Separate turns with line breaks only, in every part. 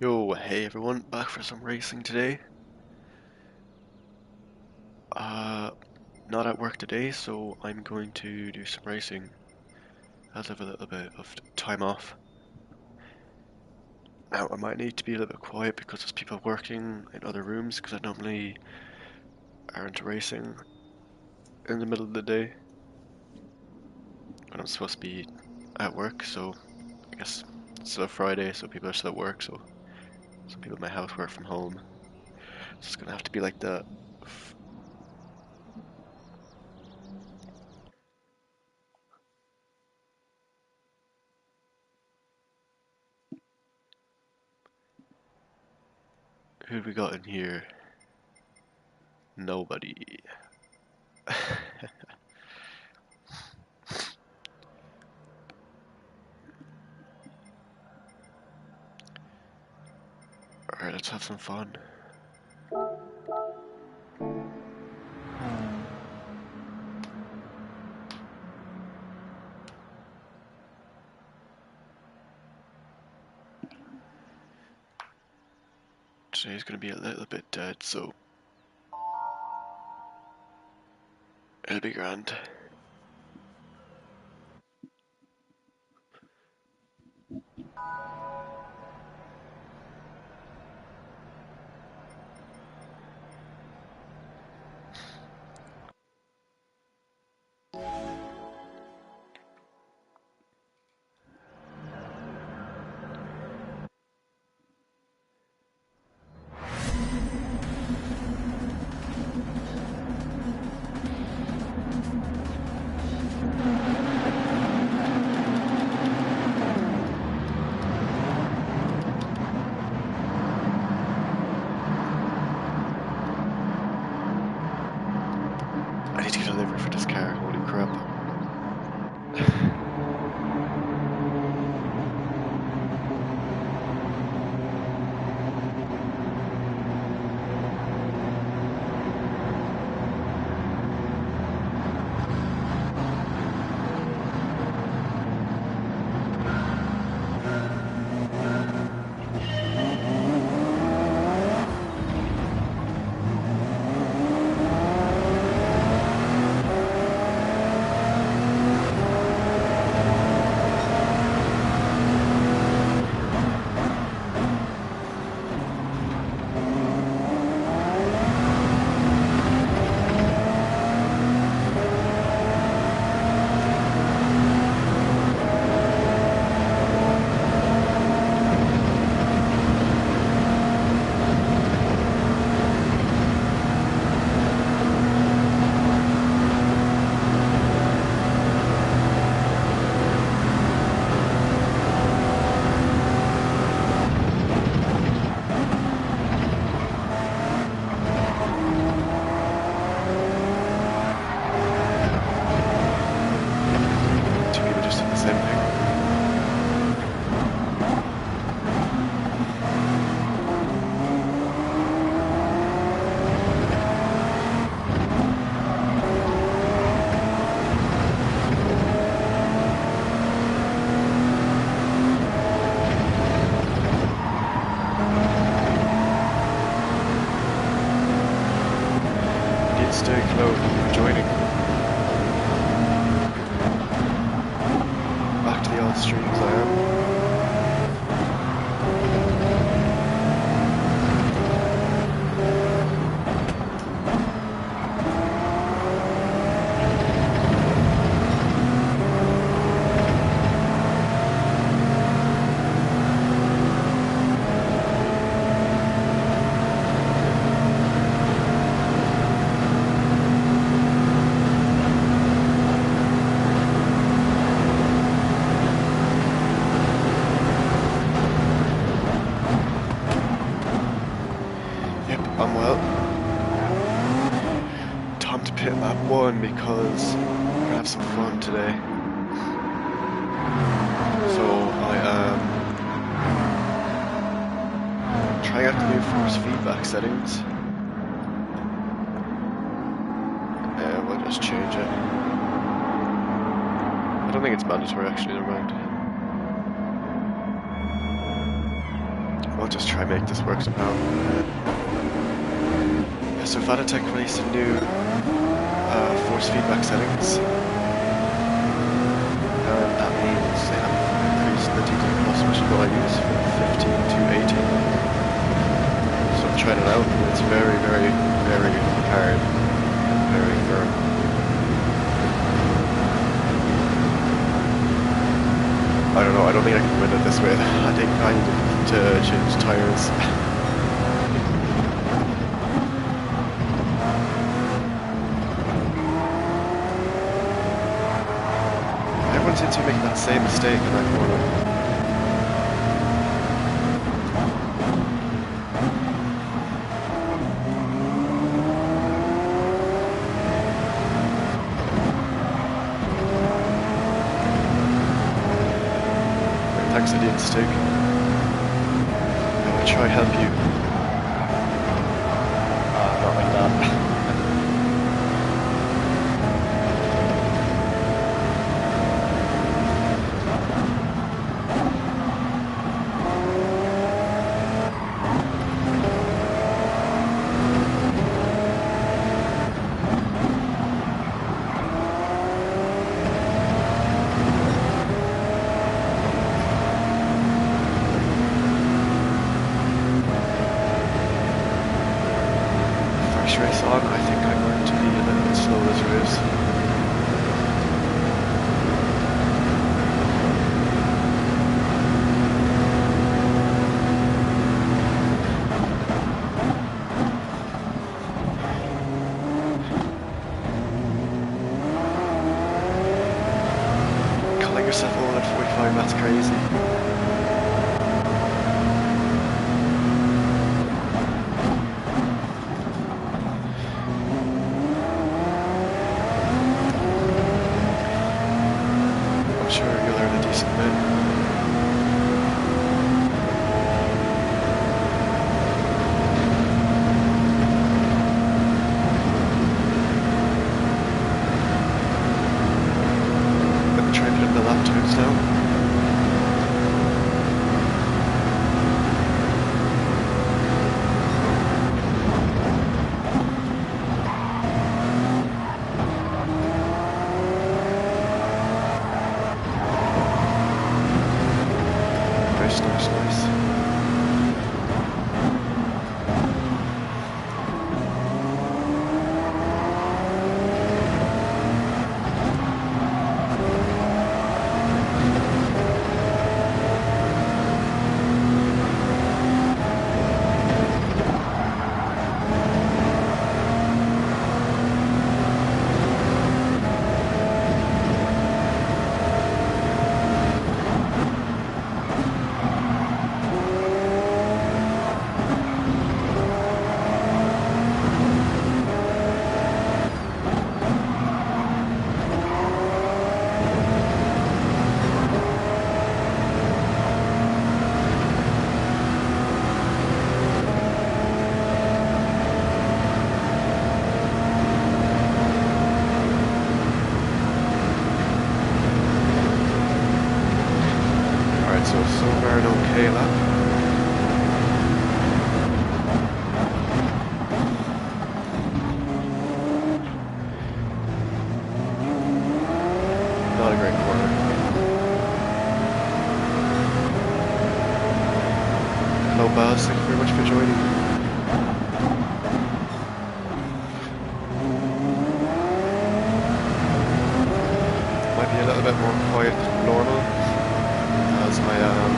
Yo, hey everyone, back for some racing today. Not at work today, so I'm going to do some racing. I'll have a little bit of time off. Now, I might need to be a little bit quiet because there's people working in other rooms because I normally aren't racing in the middle of the day when I'm supposed to be at work, so I guess it's still a Friday, so people are still at work, so some people in my house work from home. So it's gonna have to be like that. Who have we got in here? Nobody. Alright, let's have some fun. Today's gonna be a little bit dead, so it'll be grand. I need to get a livery for this car, holy crap. Two people just did the same thing. Did stay close for joining. Back to the old streams I am. Yep, I'm well. Time to pit lap 1 because we're gonna have some fun today. So I am trying out the new force feedback settings. We'll just change it. I don't think it's mandatory actually, never mind. We'll just try and make this work somehow. Yeah, so Vanatech released a new force feedback settings. And that means they have increased the DD plus, which is what I use, from 15 to 18. So I'm trying it out, and it's very, very, very hard and very firm. I don't know, I don't think I can win it this way. I think I need to change tires. Everyone seems to be making that same mistake in that corner. Thanks, Idiot Stick. I will try help you. Not like that. Race on, I think I'm going to be a little bit slow as it is. Calling yourself all at 45, that's crazy. Sure, you'll earn a decent bit. Let me try and put the lap times down. Nice. So far an okay lap. Not a great corner. Hello Baz, thank you very much for joining. Might be a little bit more quiet than normal. As I am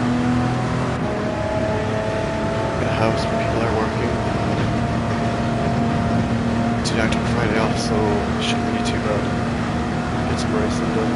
in a house where people are working. Today I took Friday off, so it shouldn't be too bad. Get some racing done.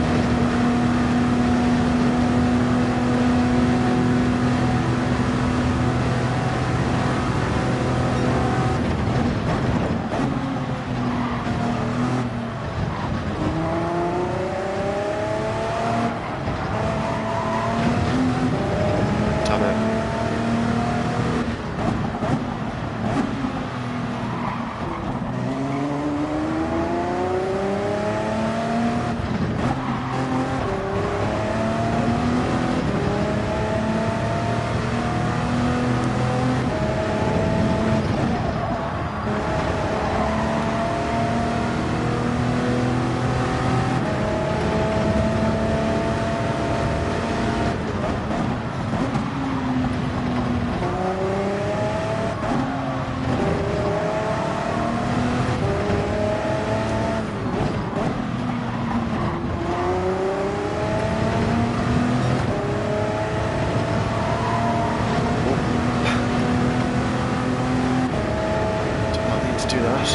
see that.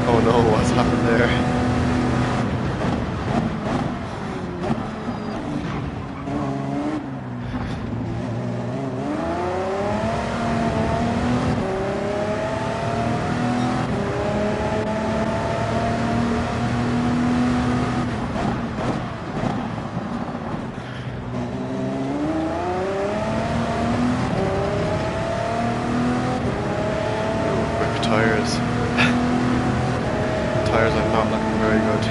Oh no, what's happened there? Tires. Tires are not looking very good.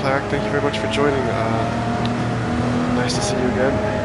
Clark, thank you very much for joining. Nice to see you again.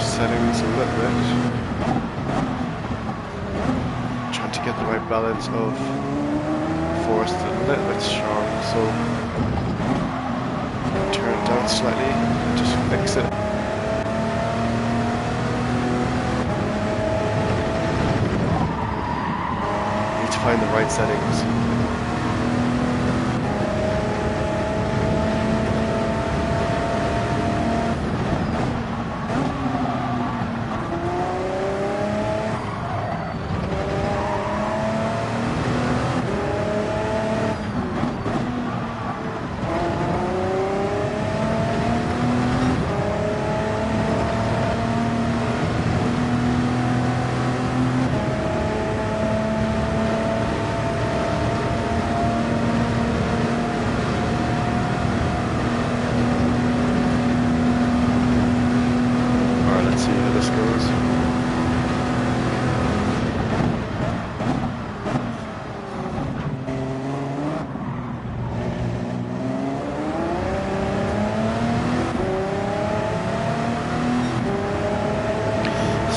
Settings a little bit. Trying to get the right balance of force a little bit strong, so turn it down slightly and just fix it. Need to find the right settings.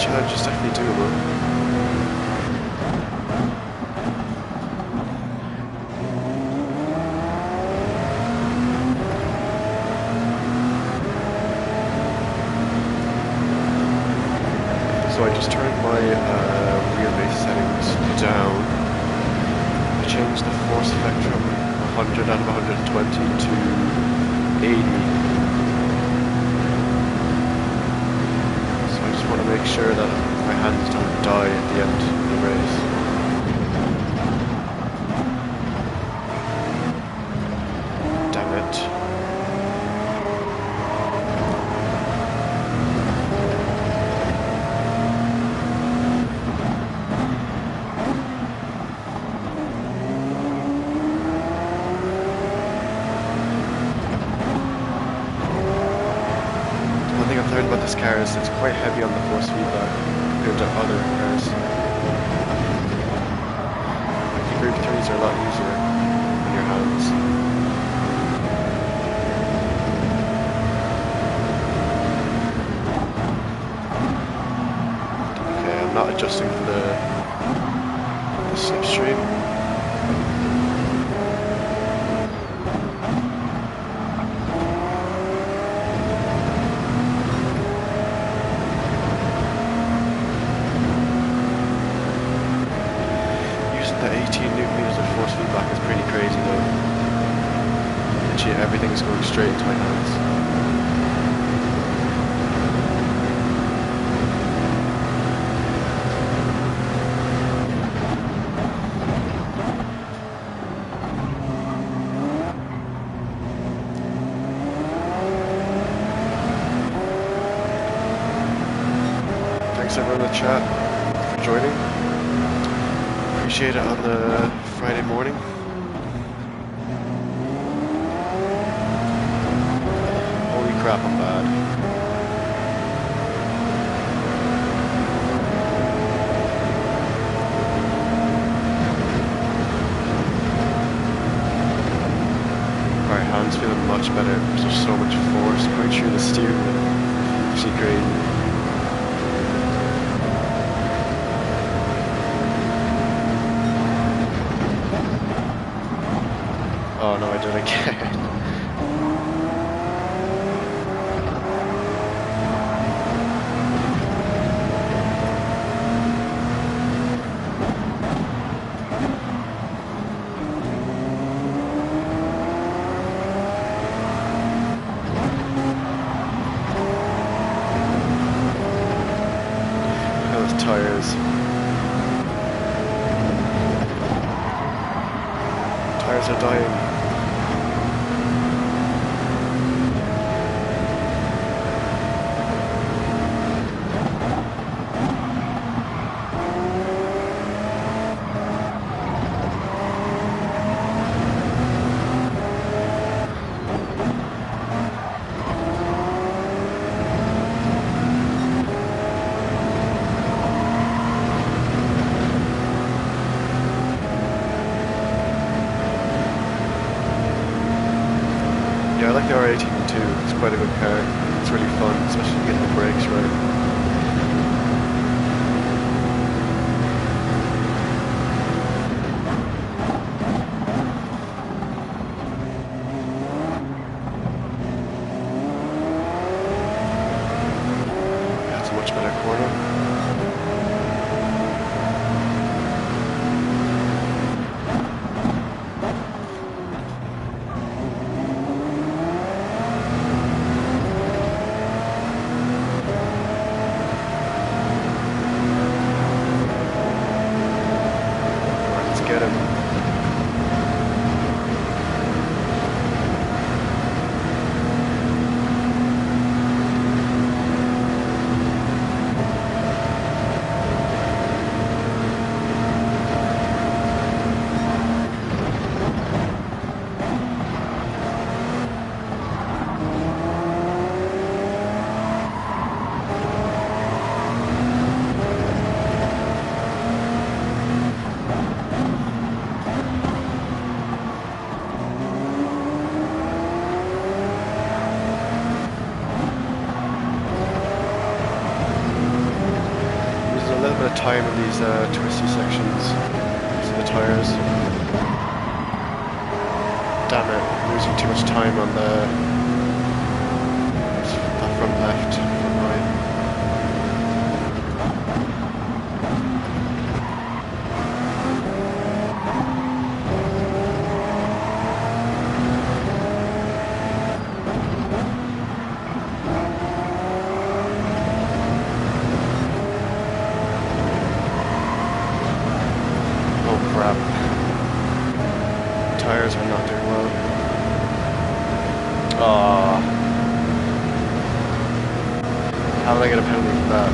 Challenge is definitely doable. So I just turned my wheelbase settings down. I changed the force effect from 100 out of 120 to 80. I want to make sure that my hands don't die at the end. noticed it's quite heavy on the force feedback compared to other cars. Like the Group 3s are a lot easier in your hands. Okay, I'm not adjusting for the slipstream. The 18 newton meters of force feedback is pretty crazy though. Literally everything is going straight into my hands. Thanks everyone in the chat for joining. Appreciate it on the Friday morning. Holy crap, I'm bad. Alright, hands feeling much better because there's so much force going through the steering wheel. It's actually great. Oh no, I did it again. Those tires. Tires are dying. Yeah, I like the R18 too. It's quite a good car. It's really fun, especially getting the brakes right. That's a much better corner. Get him. Time in these twisty sections. These are the tires. Damn it, I'm losing too much time on the front left, front right. Crap. Tires are not doing well. Aww. How did I get a penalty for that?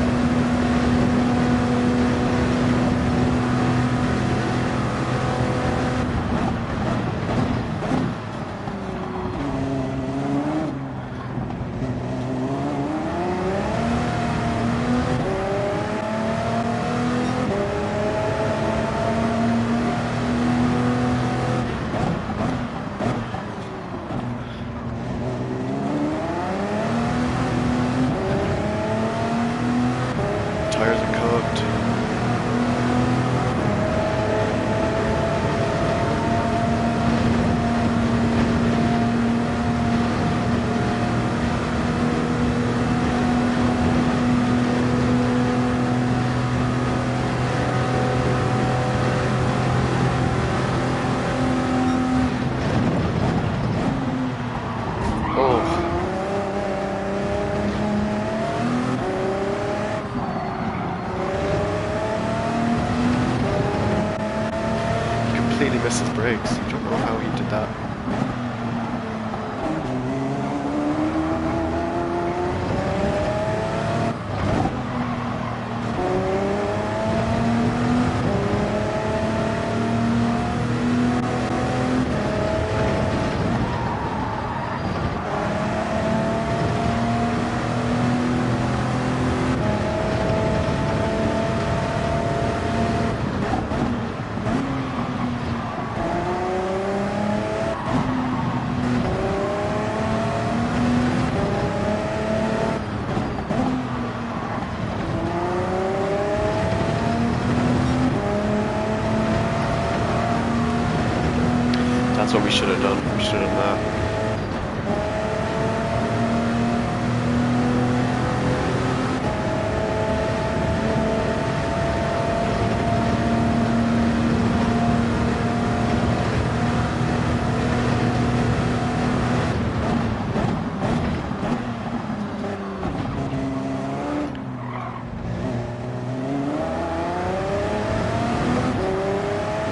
completely missed his brakes. I don't know how he did that. That's what we should have done. We should have done that.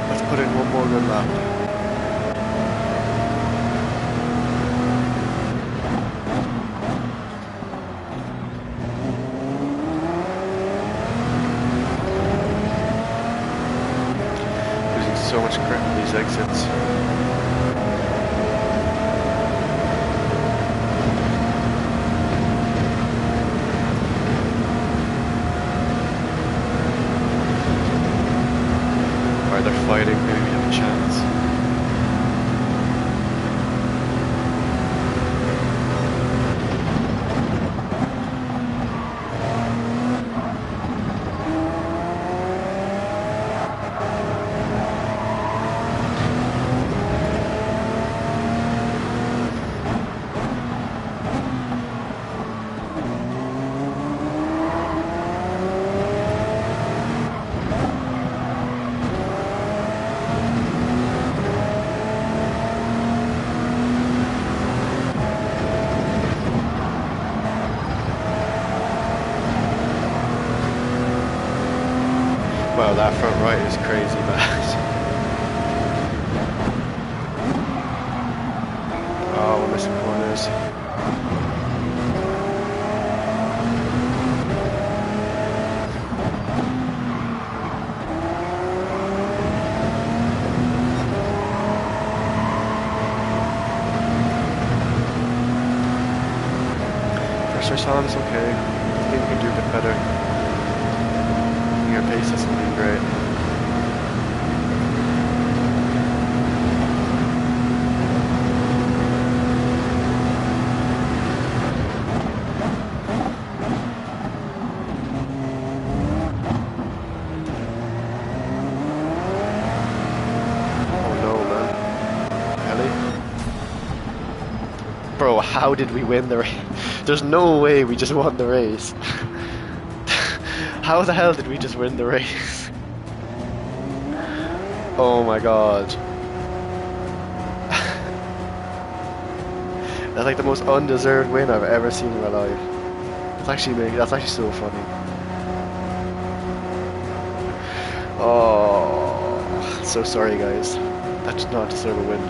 Let's put in one more good lap. So much grip on these exits. Alright, they're fighting, maybe we have a chance. Wow, that front right is crazy bad. Oh, we're missing corners. First race on is okay. I think we can do a bit better. Our pace isn't been great. Oh no, man. Ellie? Bro, how did we win the race? There's no way we just won the race. How the hell did we just win the race? Oh my god. That's like the most undeserved win I've ever seen in my life. That's actually so funny. Oh, so sorry guys. That did not deserve a win.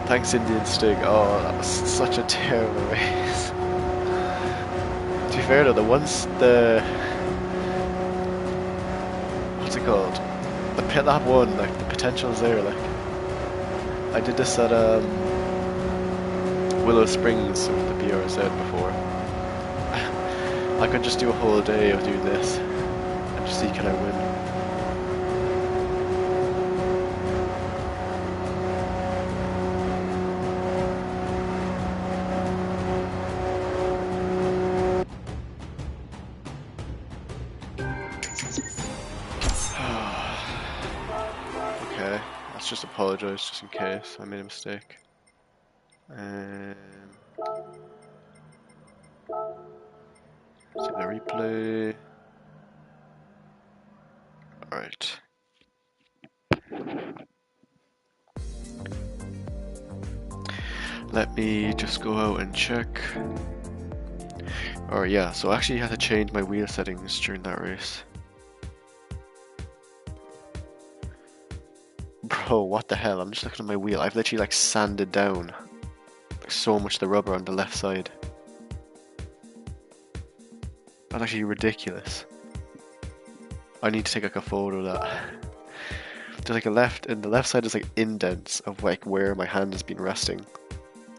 Thanks Indian Stig. Oh, that was such a terrible race. To be fair though, what's it called? The pit lap one, like the potential's there. Like I did this at Willow Springs with the BRZ before. I could just do a whole day of doing this and just see can I win. Okay, let's just apologise just in case I made a mistake. See the replay. Alright. Let me just go out and check. Or yeah, so I actually had to change my wheel settings during that race. Bro, what the hell? I'm just looking at my wheel. I've literally like sanded down like, so much of the rubber on the left side. That's actually ridiculous. I need to take like a photo of that. There's like in the left side is like indents of like where my hand has been resting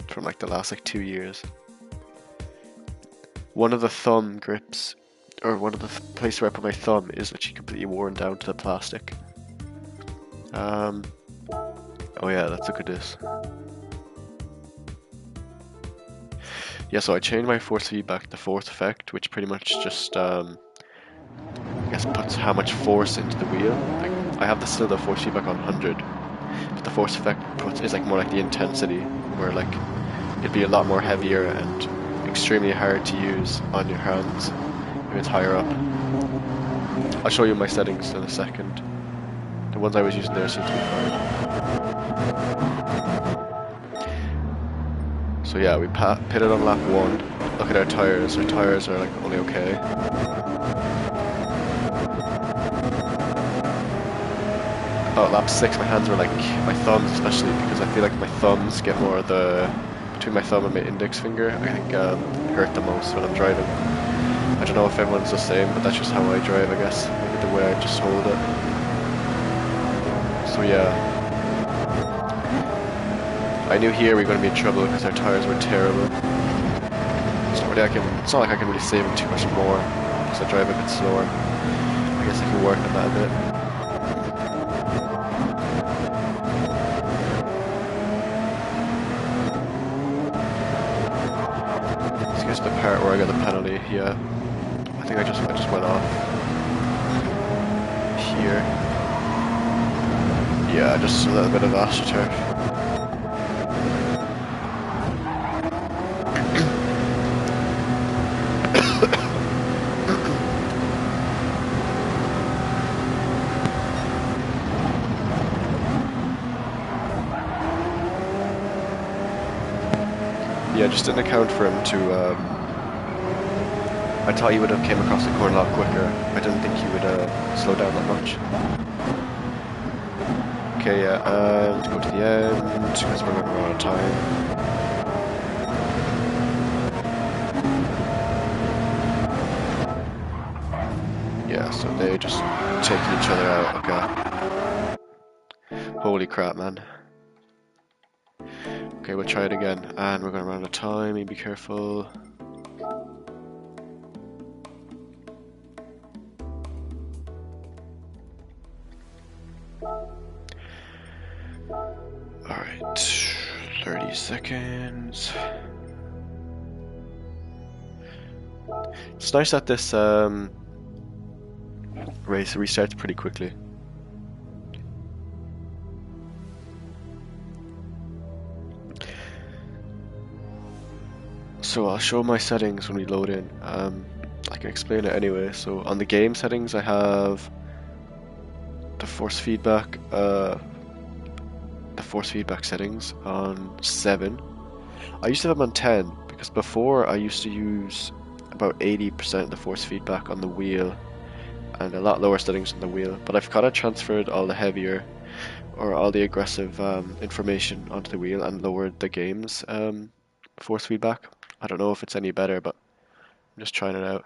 from like the last like 2 years. One of the thumb grips, or one of the places where I put my thumb is literally completely worn down to the plastic. Oh yeah, let's look at this. Yeah, so I changed my force feedback to force effect, which pretty much just I guess puts how much force into the wheel. Like I have still the force feedback on 100, but the force effect is like more like the intensity, where like it'd be a lot more heavier and extremely hard to use on your hands if it's higher up. I'll show you my settings in a second. The ones I was using there seem to be fine. So yeah, we pitted on lap 1. Look at our tires. Our tires are like only okay. About lap 6, my hands were like, my thumbs especially, because I feel like my thumbs get more of the, between my thumb and my index finger, I think hurt the most when I'm driving. I don't know if everyone's the same, but that's just how I drive, I guess. Maybe the way I just hold it. So yeah. I knew here we were going to be in trouble because our tires were terrible. It's not like I can really save them too much more because I drive a bit slower. I guess I can work on that a bit. Let's get to the part where I got the penalty. Yeah, I think I just went off here. Yeah, just a little bit of AstroTurf. Yeah, just didn't account for him to, I thought he would have came across the corner a lot quicker. I didn't think he would slow down that much. Okay, yeah, and go to the end, because we're running out of time. Yeah, so they just taking each other out, okay. Holy crap, man. Okay, we'll try it again, and we're gonna run out of time, be careful. Alright, 30 seconds. It's nice that this race restarts pretty quickly. So I'll show my settings when we load in. I can explain it anyway. So on the game settings I have the force feedback settings on 7. I used to have them on 10 because before I used to use about 80% of the force feedback on the wheel and a lot lower settings on the wheel, but I've kind of transferred all the heavier or all the aggressive information onto the wheel and lowered the game's force feedback. I don't know if it's any better, but I'm just trying it out.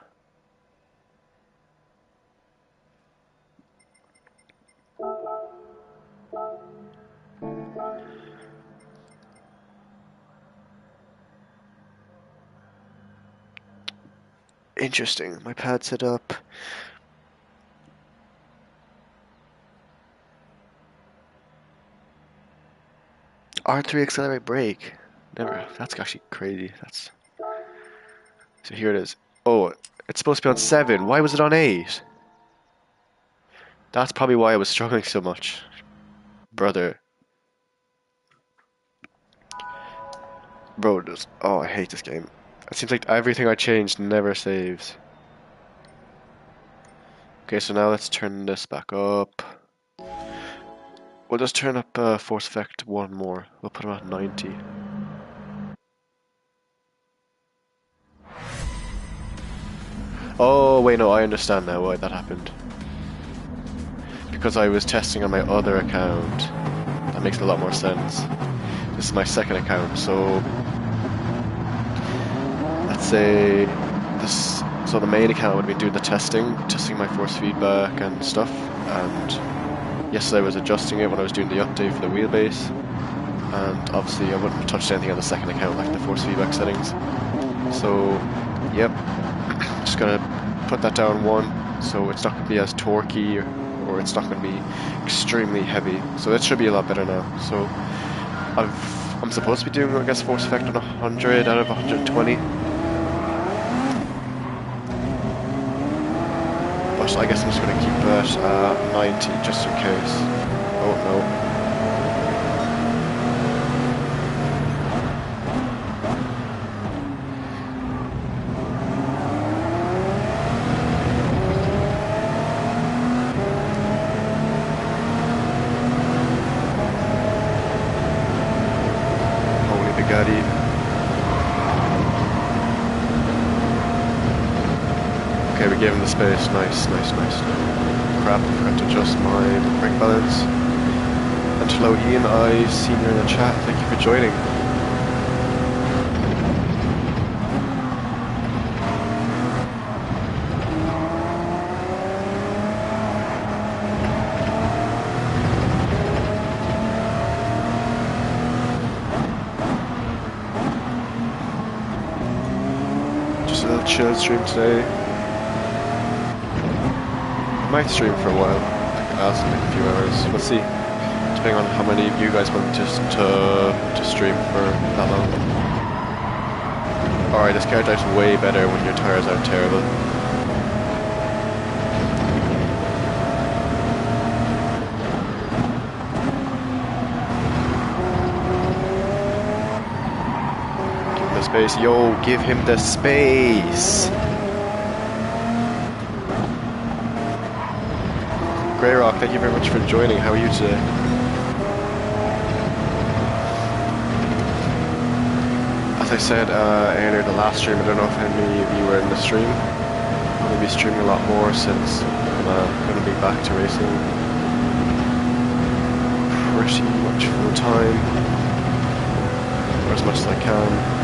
Interesting. My pad set up. R3 accelerate brake. Never. That's actually crazy. So here it is. Oh, it's supposed to be on 7. Why was it on 8? That's probably why I was struggling so much. Brother. Bro, oh, I hate this game. It seems like everything I changed never saves. Okay, so now let's turn this back up. We'll just turn up force effect 1 more. We'll put him at 90. Oh, wait, no, I understand now why that happened. Because I was testing on my other account. that makes a lot more sense. This is my second account, so let's say this. So the main account would be doing the testing my force feedback and stuff, and yesterday I was adjusting it when I was doing the update for the wheelbase, and obviously I wouldn't have touched anything on the second account like the force feedback settings. So yep, just gonna put that down 1, so it's not gonna be as torquey or it's not gonna be extremely heavy. So it should be a lot better now. So I'm supposed to be doing, I guess, force effect on 100 out of 120. But I guess I'm just going to keep it at 90 just in case. Oh no. Holy Bugatti. Okay, we gave him the space. Nice. Crap, I forgot to adjust my brake balance. And hello Ian, I see you in the chat. Thank you for joining. Just a little chill stream today. Might stream for a while, like a few hours. We'll see, depending on how many of you guys want to stream for that long. Alright, this car drives way better when your tires aren't terrible. Give him the space, yo! Give him the space! Greyrock, thank you very much for joining. How are you today? As I said earlier, the last stream, I don't know if any of you were in the stream. I'm going to be streaming a lot more since I'm going to be back to racing pretty much full time, or as much as I can.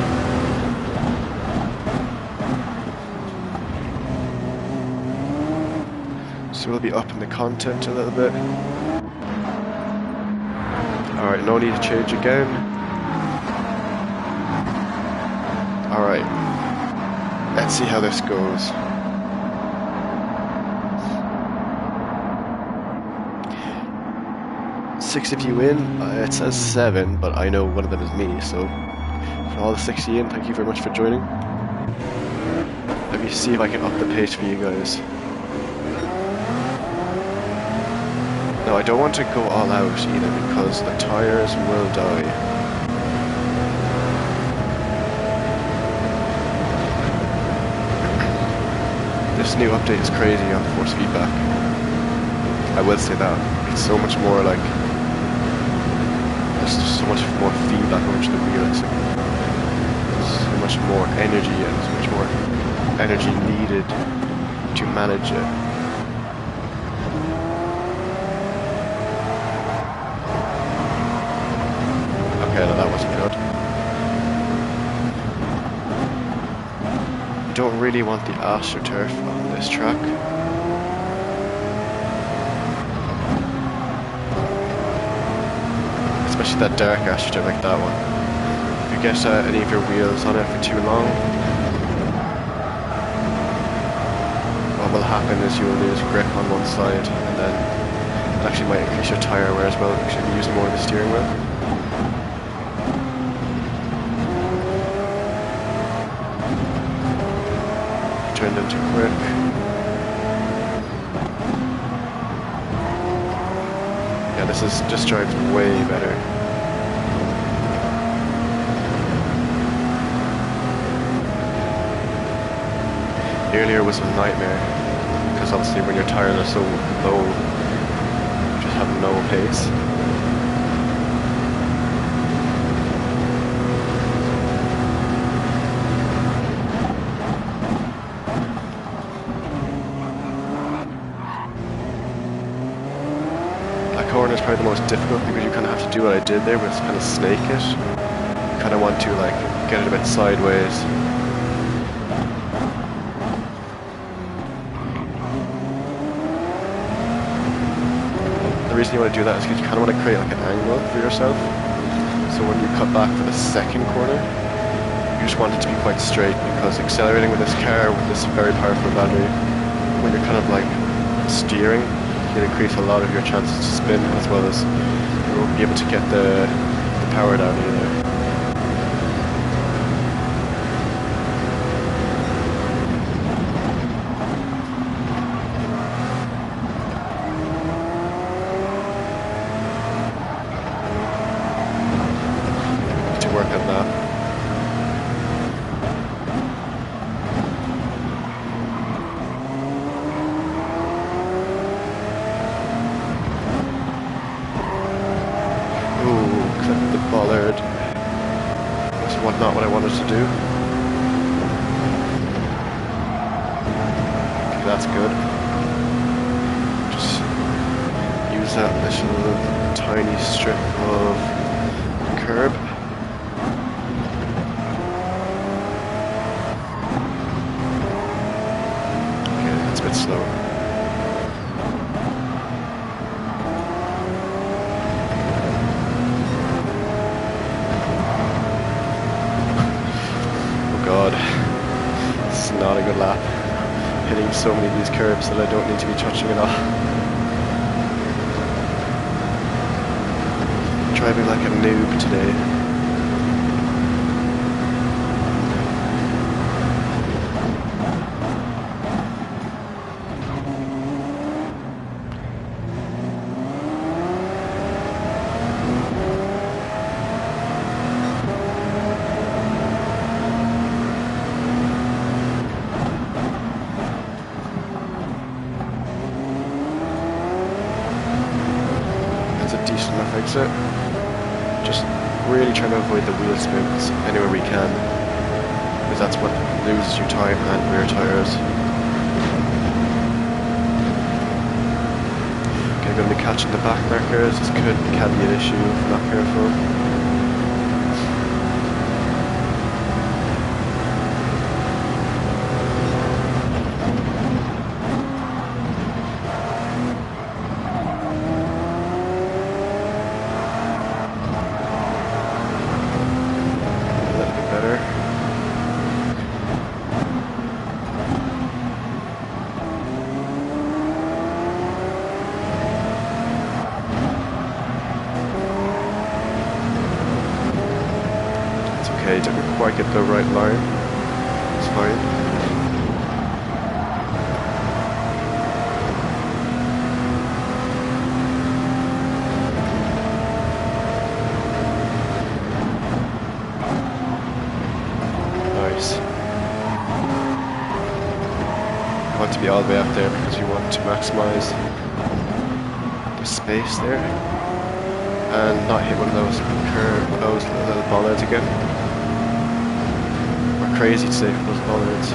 So we'll be upping the content a little bit. Alright, no need to change again. Alright, let's see how this goes. Six of you in, it says 7, but I know one of them is me, so for all the 60 in, thank you very much for joining. Let me see if I can up the pace for you guys. Now I don't want to go all out either because the tires will die. This new update is crazy on force feedback. I will say that. It's so much more like, there's so much more feedback on the wheel. It's so much more energy and so much more energy needed to manage it. Okay, no, that wasn't good. Don't really want the AstroTurf on this track. Especially that dark AstroTurf like that one. If you get any of your wheels on it for too long, what will happen is you'll lose grip on one side, and then it actually might increase your tyre wear as well because you'll be using more of the steering wheel. Turned them too quick. Yeah, this drives way better. Earlier was a nightmare because obviously when your tires are so low, you just have no pace. corner is probably the most difficult because you kind of have to do what I did there, but it's kind of snake it. You kind of want to like get it a bit sideways. The reason you want to do that is because you kind of want to create like an angle for yourself. So when you cut back for the second corner, you just want it to be quite straight, because accelerating with this car with this very powerful battery, when you're kind of like steering, you'll increase a lot of your chances to spin, as well as you won't be able to get the power down either. Need to work on that. Bollard. That's not what I wanted to do. Okay, that's good. Just use that little tiny strip of curb. Okay, that's a bit slow. God, this is not a good lap. Hitting so many of these curbs that I don't need to be touching at all. Driving like a noob today. Decent enough exit. Just really trying to avoid the wheel spins anywhere we can, because that's what loses you time and rear tyres. Okay, going to be catching the back markers. This can be an issue if we're not careful. Okay, didn't quite get the right line. It's fine. Nice. You want to be all the way up there because you want to maximize the space there and not hit one of those little bollards again. Crazy today for those bollards.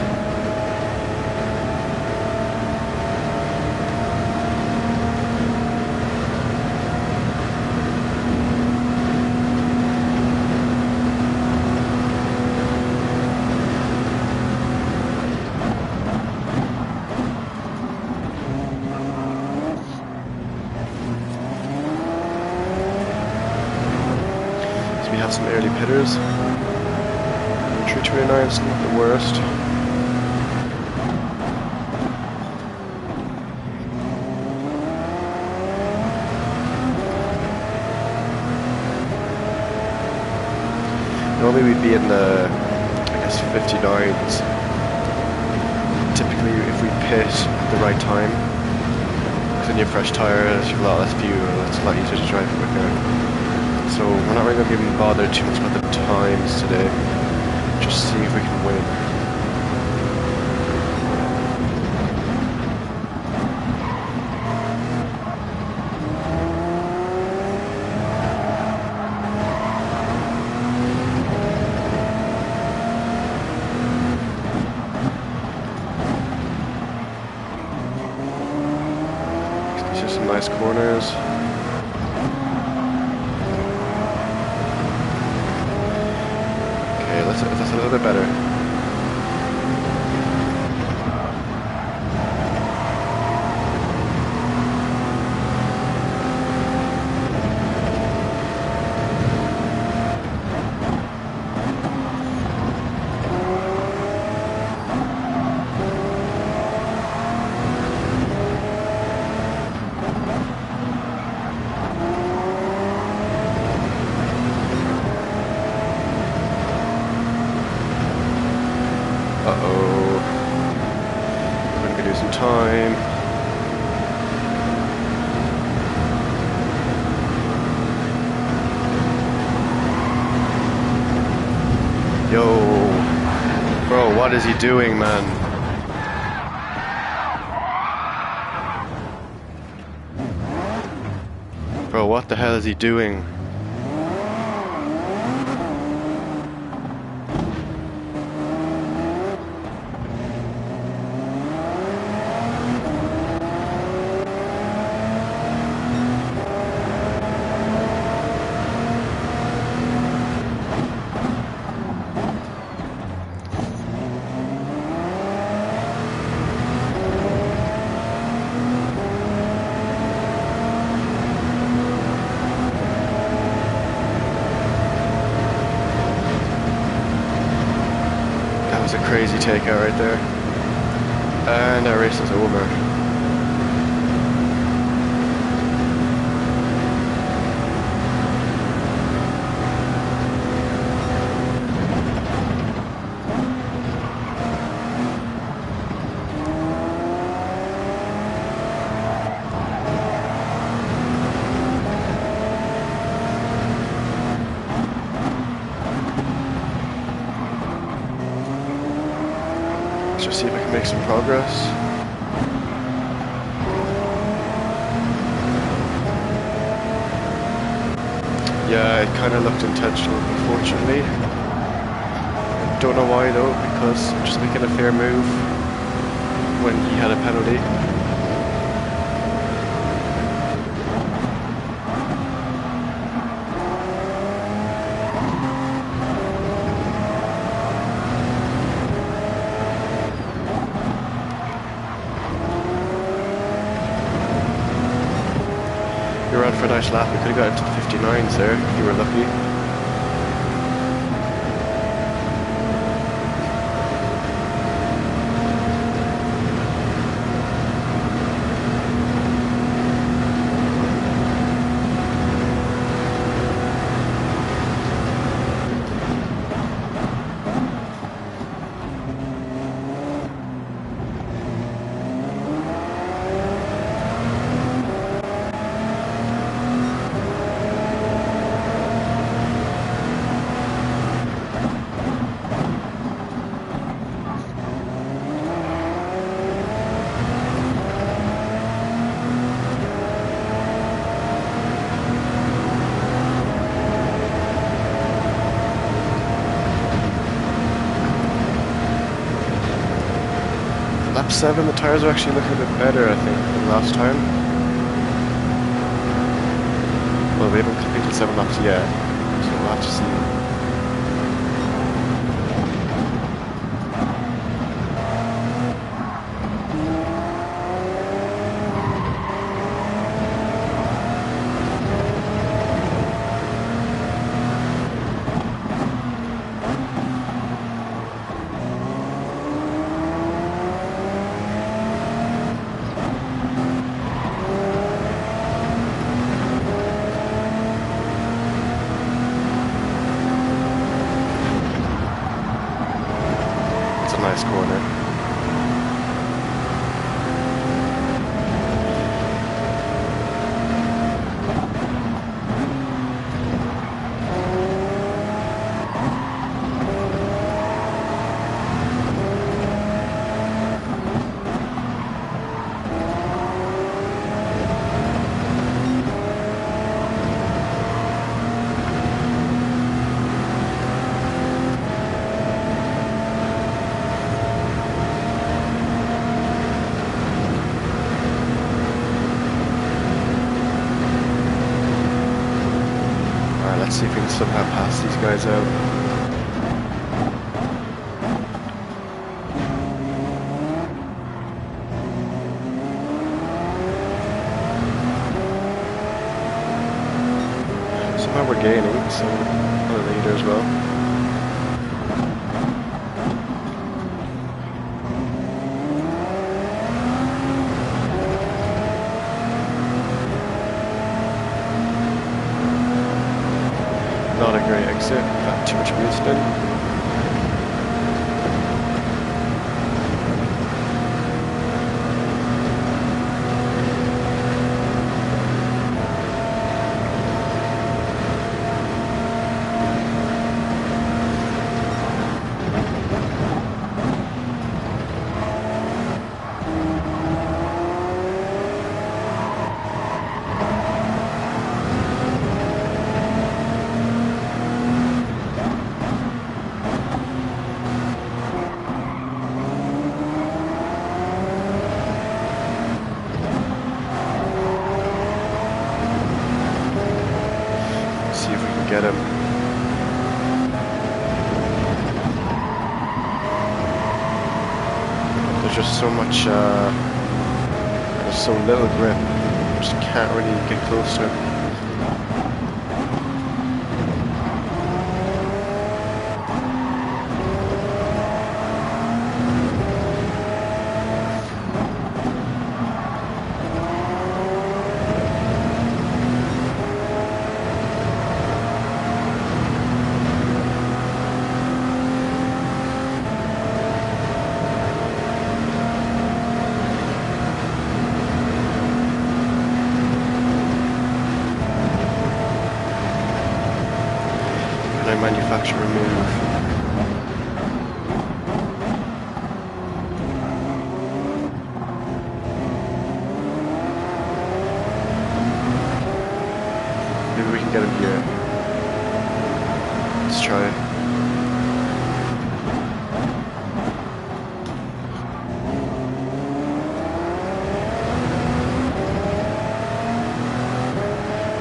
So we have some early pitters. 329 is not the worst. Normally we'd be in the, I guess, 59s. Typically if we pit at the right time, because then you have fresh tyres, you have a lot less fuel, it's a lot easier to drive quicker. So we're not really going to be bothered too much about the times today. Just see if we can win. These are some nice corners. that's a little bit better. Uh-oh. We're gonna be losing time. Yo. Bro, what is he doing, man? Bro, what the hell is he doing? A crazy takeout right there, and our race is over. Let's just see if I can make some progress. Yeah, it kind of looked intentional, unfortunately. Don't know why though, because I'm just making a fair move when he had a penalty. You were on for a nice lap. We could have got into the 59s there if you were lucky. Lap 7, the tyres are actually looking a bit better, I think, than last time. Well, we haven't completed 7 laps yet, so we'll have to see. Nice corner. Let's see if we can somehow pass these guys out. we're gaining, so we're the leader as well. Not a great exit, got too much wheel spin. Get him. There's just so much, there's so little grip, just can't really get close to him. Manufacturer move. Maybe we can get him here. Let's try it.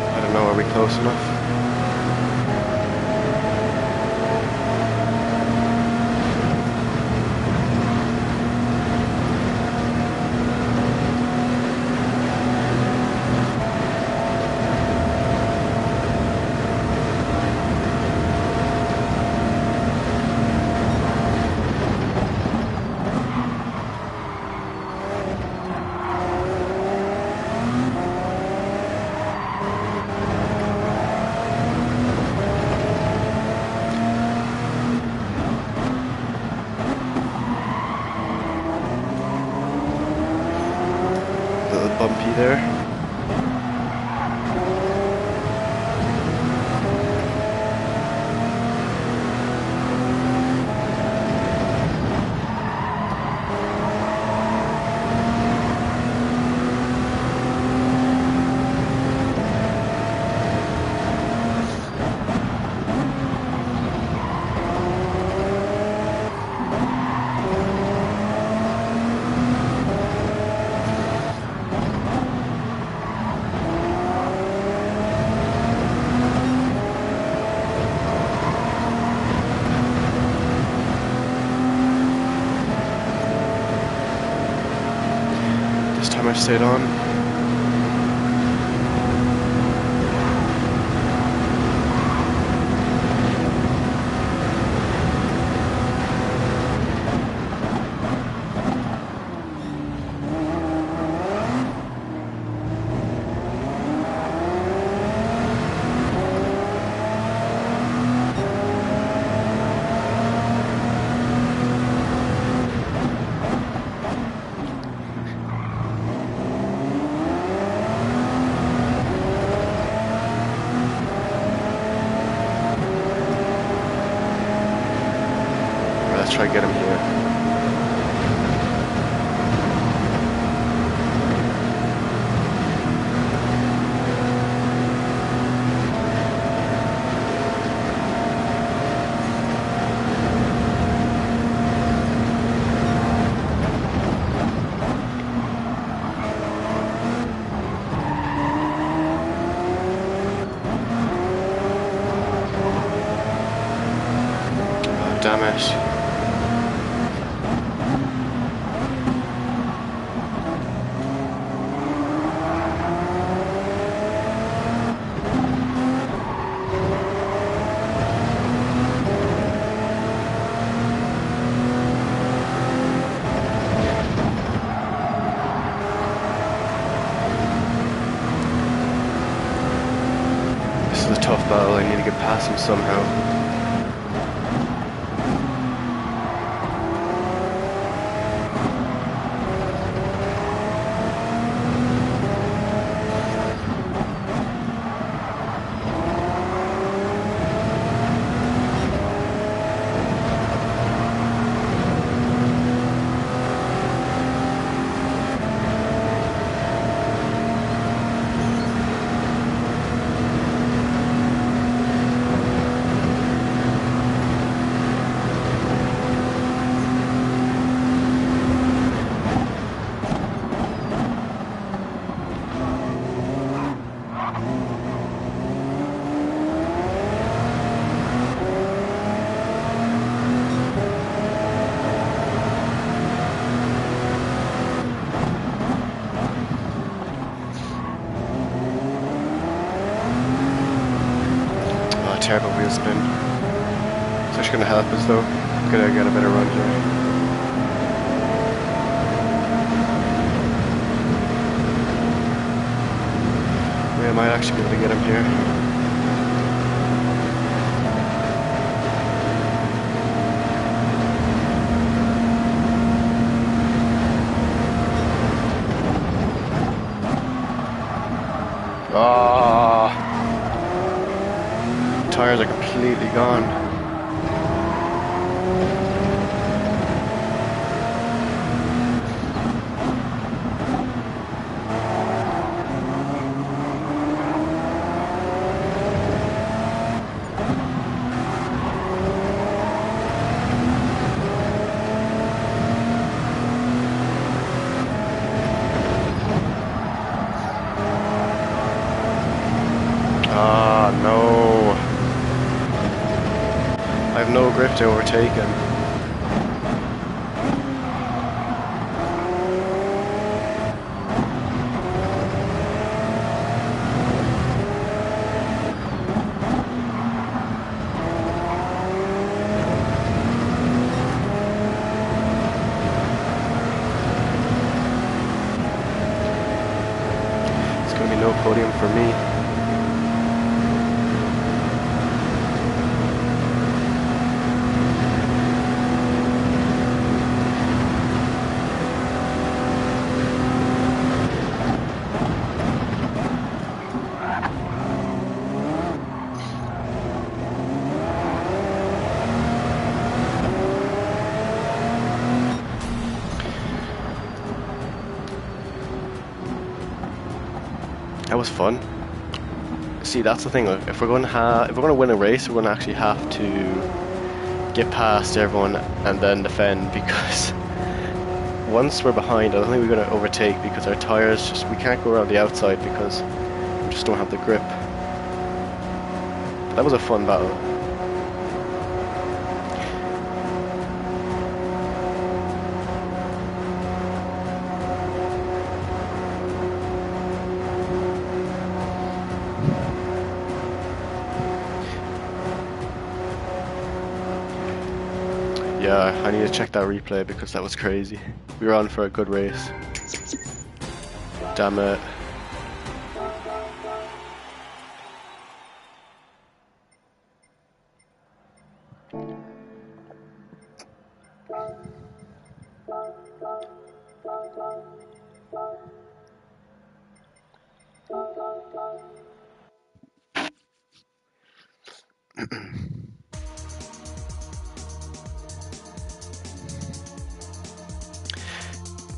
I don't know, are we close enough? Bumpy there. I stayed on. Let's try to get him here. Oh, damn it. battle. I need to get past him somehow. Terrible wheel spin. It's actually going to help us though. I'm going to get a better run here. I might actually be able to get him here. Ah! Tires are completely gone. Ah, no. I have no grip to overtake him. It's going to be no podium for me. That was fun. See, that's the thing. If we're going to win a race, we're going to actually have to get past everyone and then defend, because once we're behind, I don't think we're going to overtake, because our tires we can't go around the outside because we just don't have the grip. But that was a fun battle. Yeah, I need to check that replay because that was crazy. We were on for a good race. Damn it.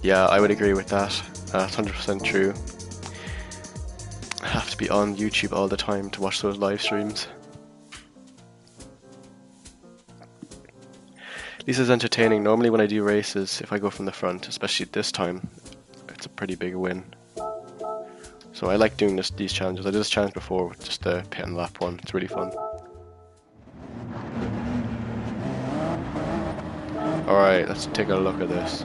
Yeah, I would agree with that. That's 100% true. I have to be on YouTube all the time to watch those live streams. At least it's entertaining. Normally when I do races, if I go from the front, especially this time, it's a pretty big win. So I like doing these challenges. I did this challenge before with just the pit and lap one. It's really fun. Alright, let's take a look at this.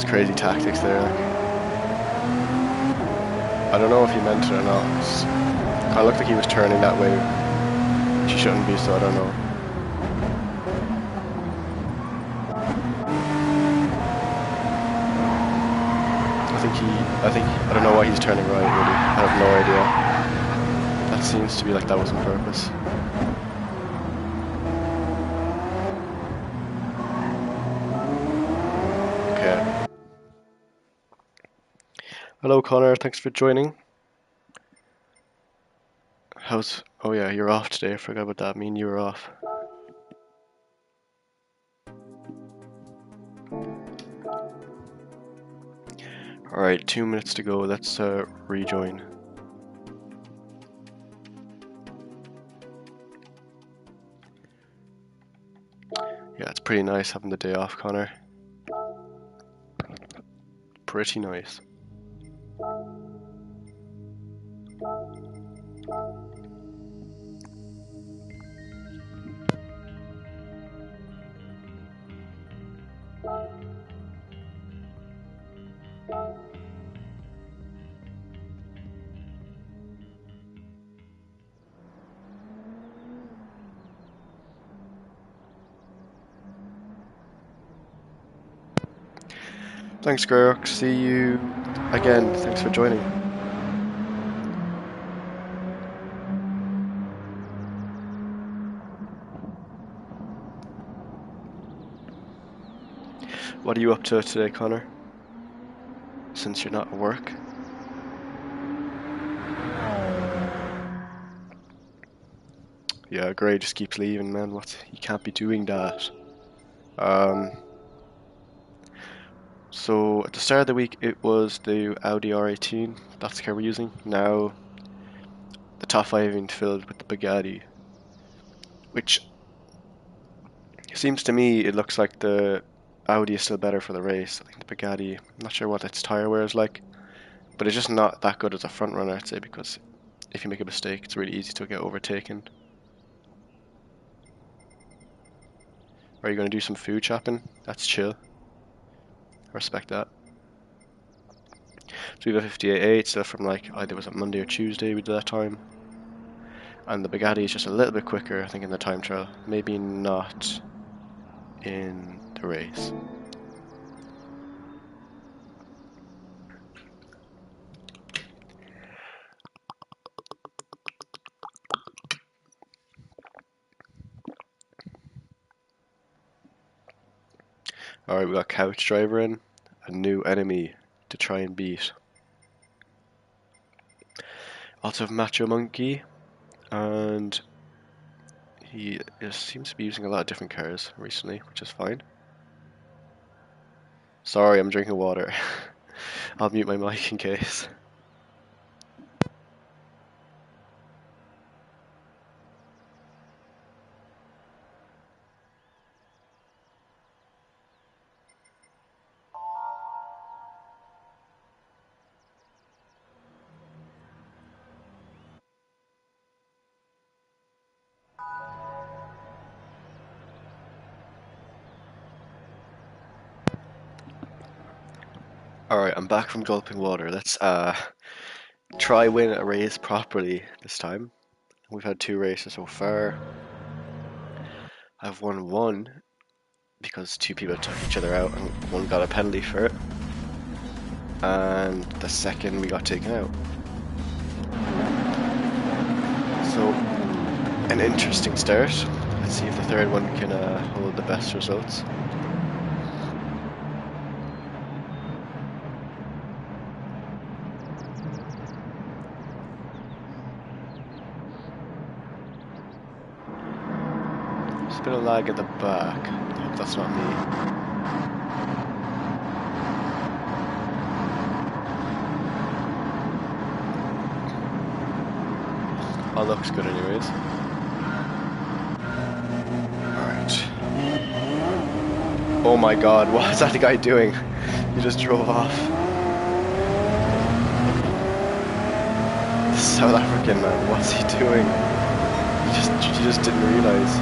Just crazy tactics there. I don't know if he meant it or not. It kind of looked like he was turning that way. She shouldn't be, so I don't know. I don't know why he's turning right, really. I have no idea. That seems to be like that was on purpose. Okay. Hello, Connor. Thanks for joining. Oh yeah, you're off today. I forgot about that. Me and you were off. Alright, 2 minutes to go. Let's rejoin. Yeah, it's pretty nice having the day off, Connor. Pretty nice. Thanks, Grok. See you again. Thanks for joining. What are you up to today, Connor? Since you're not at work? Yeah, Gray just keeps leaving, man. You can't be doing that. So at the start of the week, it was the Audi R18. That's the car we're using. Now, the top 5 have been filled with the Bugatti, which seems to me it looks like the Audi is still better for the race. I think the Bugatti, I'm not sure what its tyre wear is like, but it's just not that good as a front runner, I'd say, because if you make a mistake, it's really easy to get overtaken. Are you going to do some food shopping? That's chill. I respect that. So we have a 58.8, so from like either was it Monday or Tuesday we did that time. And the Bugatti is just a little bit quicker, I think, in the time trial. Maybe not in the race. Alright, we got Couch Driver in, a new enemy to try and beat. Also have Macho Monkey, and he seems to be using a lot of different cars recently, which is fine. Sorry, I'm drinking water. I'll mute my mic in case. Alright, I'm back from gulping water. Let's try win a race properly this time. We've had 2 races so far. I've won 1 because 2 people took each other out and 1 got a penalty for it. And the second we got taken out. So, an interesting start. Let's see if the third one can hold the best results. There's a bit of lag at the back. I hope that's not me. All looks good anyways. Alright. Oh my god, what is that guy doing? He just drove off. The South African man, what's he doing? He just didn't realise.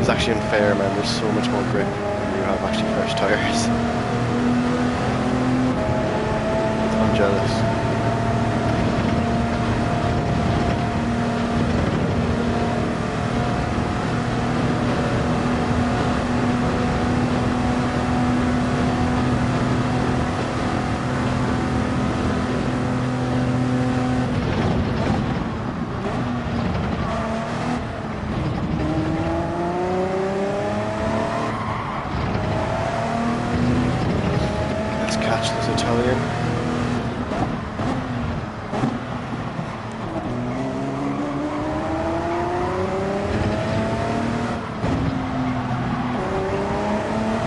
is actually unfair, man. There's so much more grip when you have actually fresh tires. I'm jealous. Catch this Italian.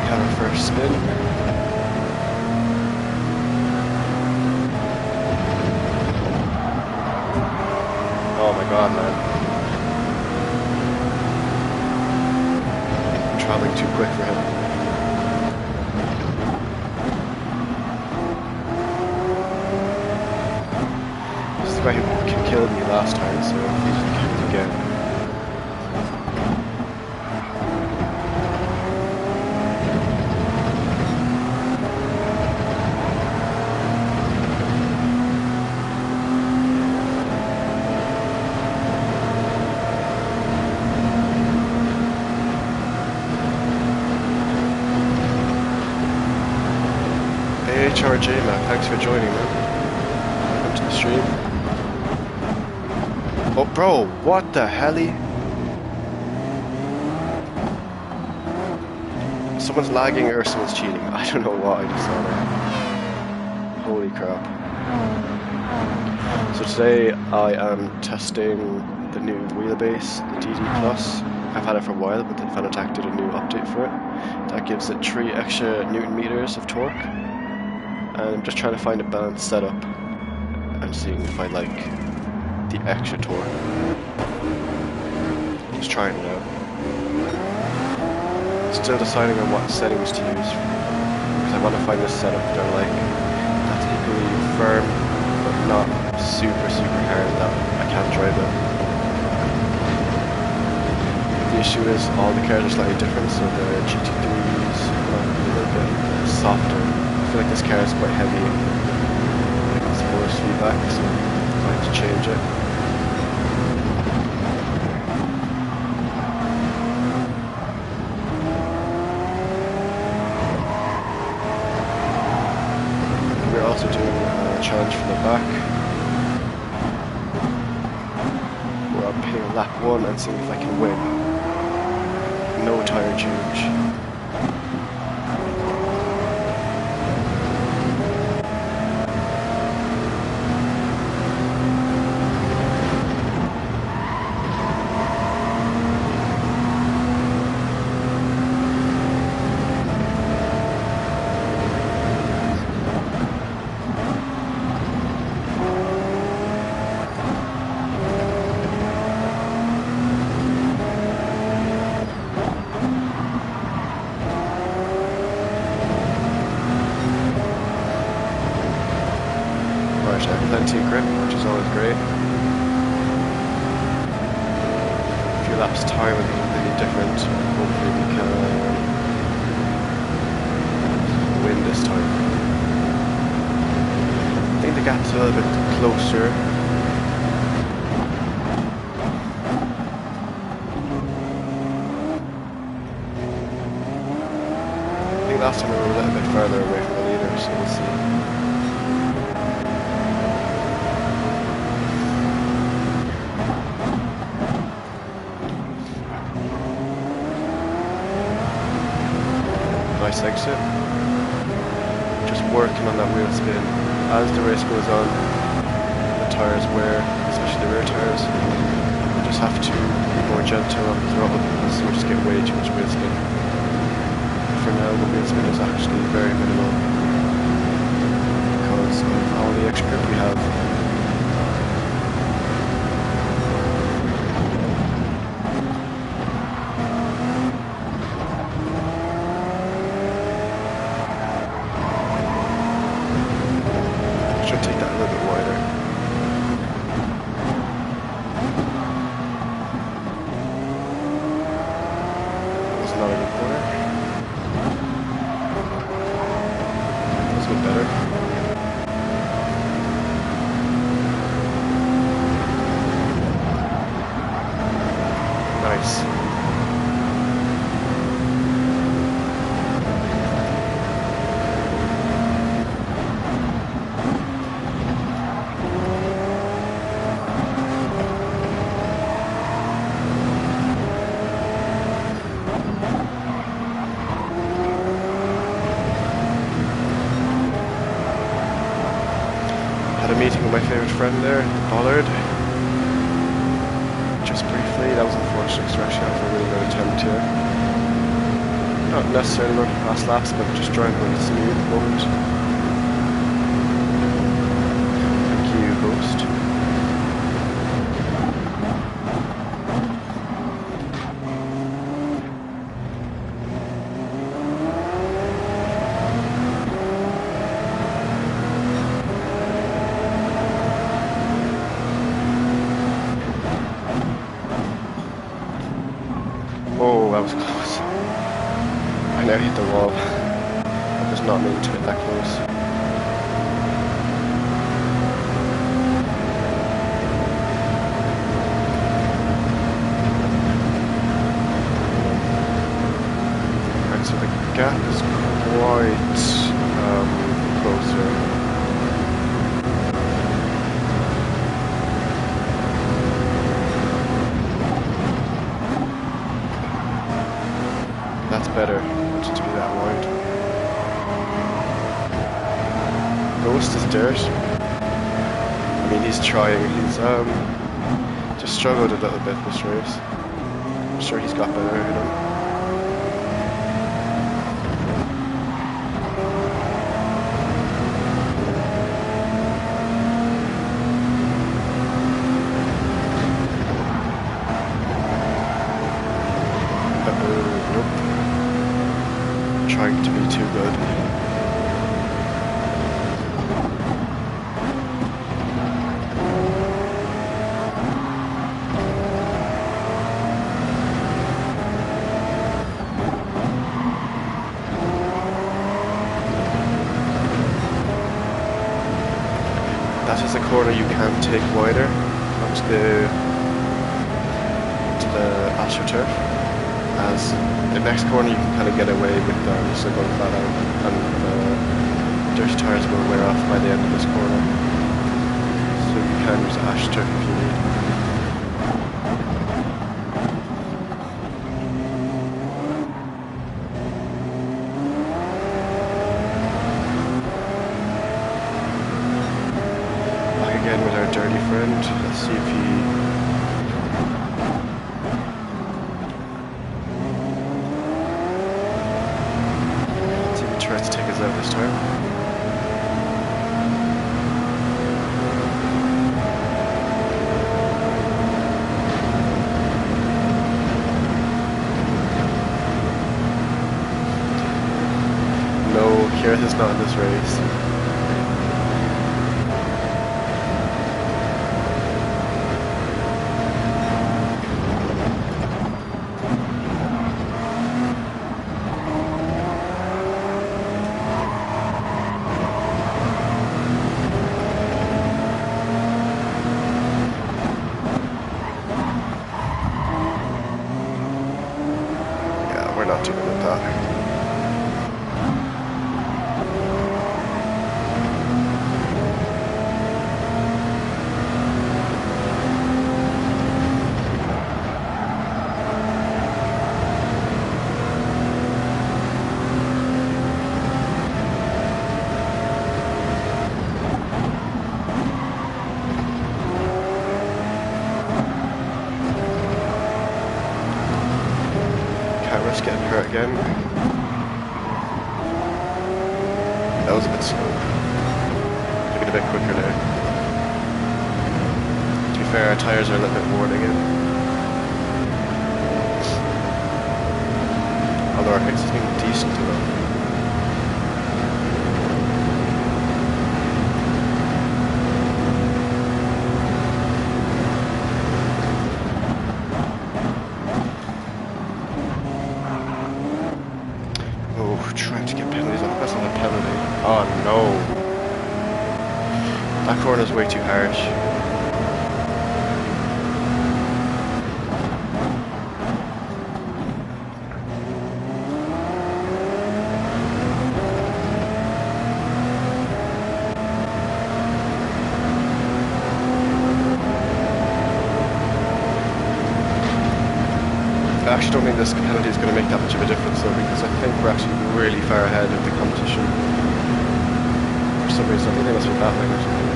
Have our first spin. Oh my god, man. I'm traveling too quick for him. The guy who killed me last time, so he's just killed again. Hey HRJ Mac, thanks for joining me. Welcome to the stream. Oh, bro, what the helly? Someone's lagging or someone's cheating. I don't know what I just saw there. Holy crap. So today I am testing the new wheelbase, the DD Plus. I've had it for a while, but then Fanatec did a new update for it. That gives it 3 extra Newton meters of torque. And I'm just trying to find a balanced setup. I'm seeing if I like the extra torque. Just trying it out. Still deciding on what settings to use because I want to find a setup that I like that's equally firm but not super hard that I can't drive it. The issue is all the cars are slightly different, so the GT3s might be a little bit softer. I feel like this car is quite heavy. It's force feedback, so I have to change it. We're also doing a challenge for the back, where I'm hitting lap 1 and seeing if I can win. No tyre change. I have plenty of grip, which is always great. A few laps time will be completely different. Hopefully we can win this time. I think the gap's a little bit closer. I think last time we were a little bit further away from the leader, so we'll see. Nice exit. Just working on that wheel spin. As the race goes on, the tyres wear, especially the rear tyres. You just have to be more gentle on the throttle because you just get way too much wheel spin. For now, the wheel spin is actually very minimal because of all the extra grip we have. corner. That's a bit better. Nice. Had a meeting with my favourite friend there, Bollard. Just briefly, that was unfortunate because we're actually out for a really good attempt here. Not necessarily going for fast laps, but just driving really smooth at the moment. Thank you, host. Oh, that was close. I nearly hit the wall. I was not meant to hit that close. Right, so the gap is quite closer. That's better, to be that wide. Ghost is dirt. I mean, he's trying. He's just struggled a little bit this race. I'm sure he's got better, you know. Nope. Trying to be too good. That is a corner you can take wider onto the AstroTurf. As the next corner you can kind of get away with just going flat out, and dirty tyres will wear off by the end of this corner. So you can use AstroTurf if you need. Back again with our dirty friend. Let's see if he tries to take us out this time. No, Kirith is not in this race. We're not too good at that. Can't risk getting hurt again. That was a bit slow. Looking a bit quicker there. To be fair, our tyres are a little bit worn again. Although our fix has been decent enough. have to get penalties. I hope that's not a penalty. Oh no. That corner's way too harsh. I actually don't think this penalty is going to make that much of a difference though, because I think we're actually really far ahead of the competition. For some reason, I think they must be battling or something.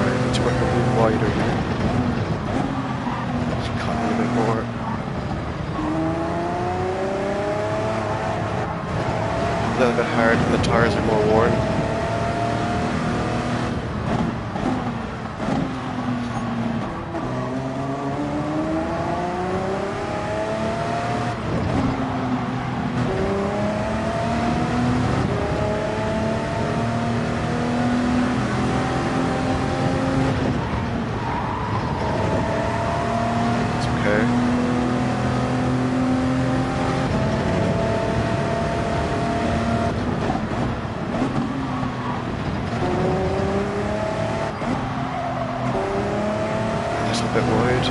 Alright, let's work a bit wider here. Just cut a little bit more. A little bit hard and the tyres are more worn. Bit wide.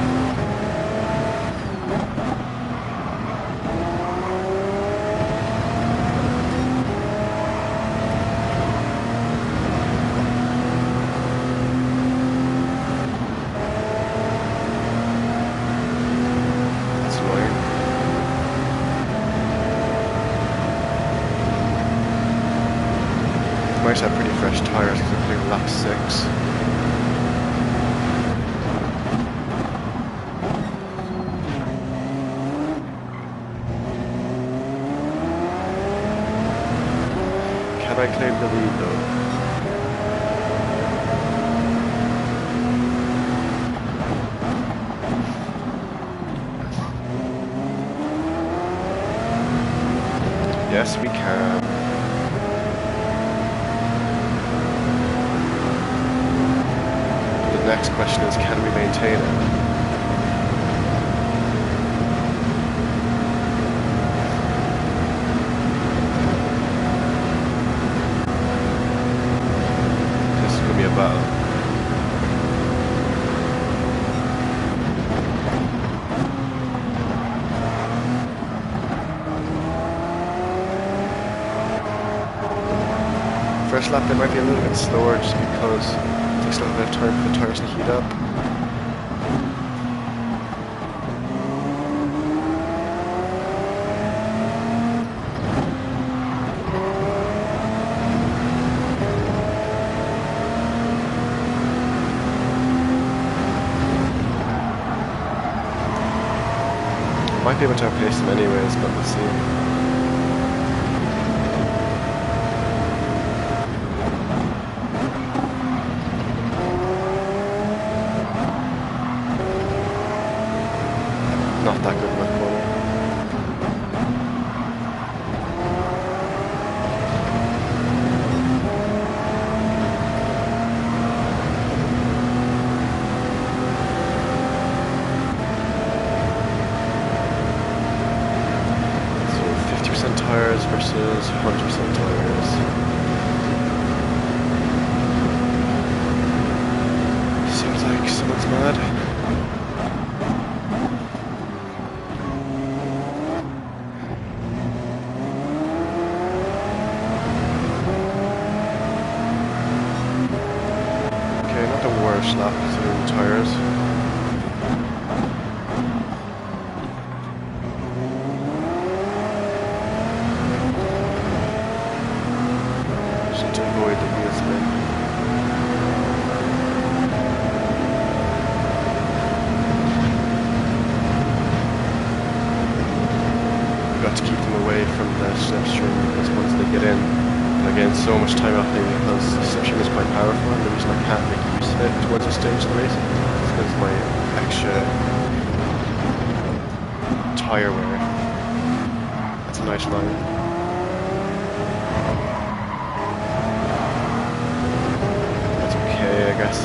That's annoying. Might have pretty fresh tyres because I'm putting lap 6. Can I claim the lead though? Yes, we can. The next question is, can we maintain it? Battle. First lap they might be a little bit slower just because it takes a little bit of time for the tyres to heat up. Might be able to outpace them anyways, but we'll see. Not that good in that corner. Tires versus 100% tires. Seems like someone's mad. Okay, not the worst lap considering the tires. To keep them away from the slipstream because once they get in, they'll gain so much time off me because the slipstream is quite powerful and the reason I can't make use of it towards the stage of the race is because of my extra tyre wear. That's a nice line. That's okay, I guess.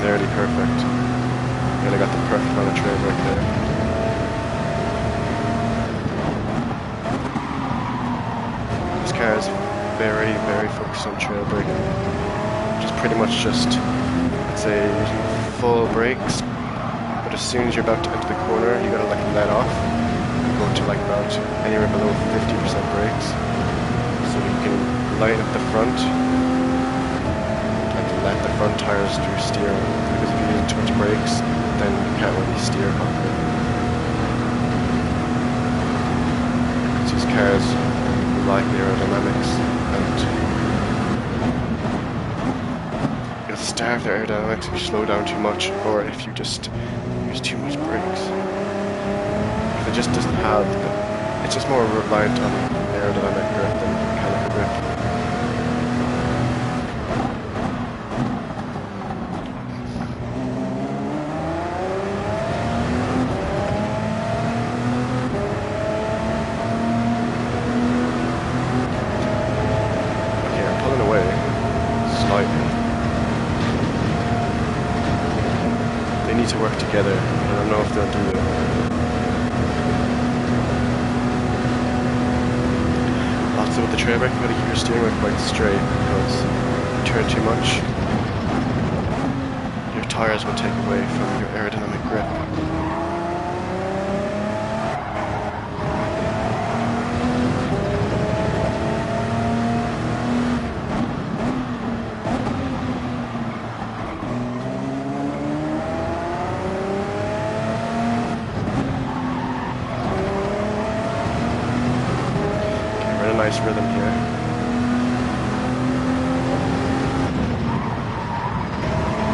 nearly perfect. Nearly got the perfect amount of trail brake there. This car is very, very focused on trail braking, which is pretty much just, I'd say, using full brakes, but as soon as you're about to enter the corner, you gotta like let off, go to like about anywhere below 50% brakes, so you can lighten up the front, and let the front tires do steering, because if you're using too much brakes, then you can't really steer properly. These cars like the aerodynamics, and it'll starve the aerodynamics if you slow down too much, or if you just use too much brakes. If it just doesn't have it's just more reliant on aerodynamic grip than mechanical grip. To work together. I don't know if they'll do it. Also with the trail brake, you gotta keep your steering wheel quite straight, because if you turn too much, your tires will take away from your aerodynamic grip. Nice rhythm here.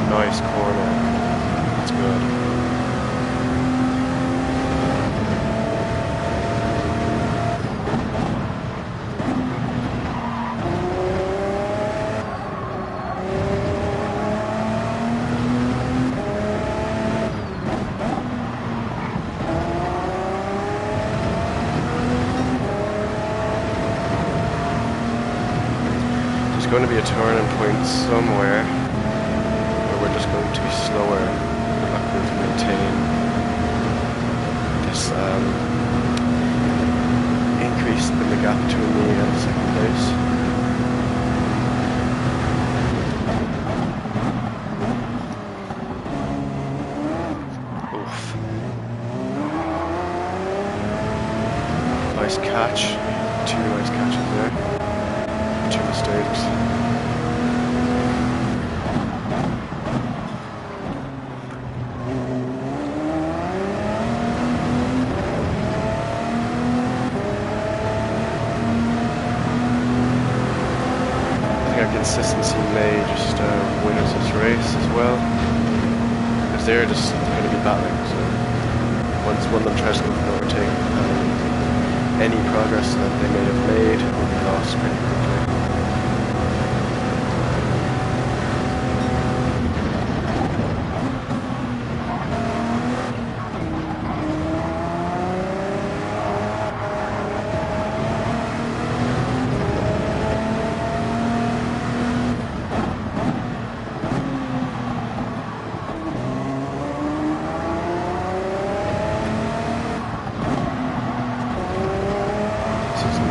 Nice corner. That's good. Going to be a turning point somewhere where we're just going to be slower. We're not going to maintain this increase in the gap between me and second place. Oof. Nice catch. Two nice catches there. Two mistakes. I think our consistency may just win us this race as well, because they're just going to be battling. So once one of them tries to go for an overtake, any progress that they may have made will be lost pretty quickly.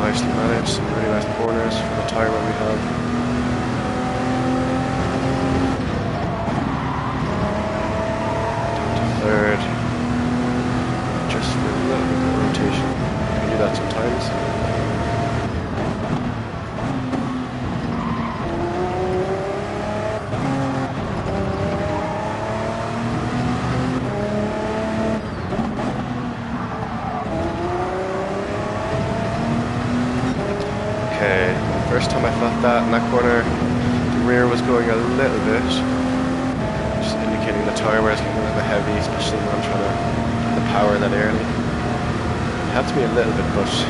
Nicely managed, some really nice corners for the tyre that we have. Down to third, just for a little bit more rotation. You can do that sometimes. Okay, first time I felt that in that corner, the rear was going a little bit, just indicating the tyre wear is getting a little bit heavy, especially when I'm trying to get the power that early. It helps me a little bit, but if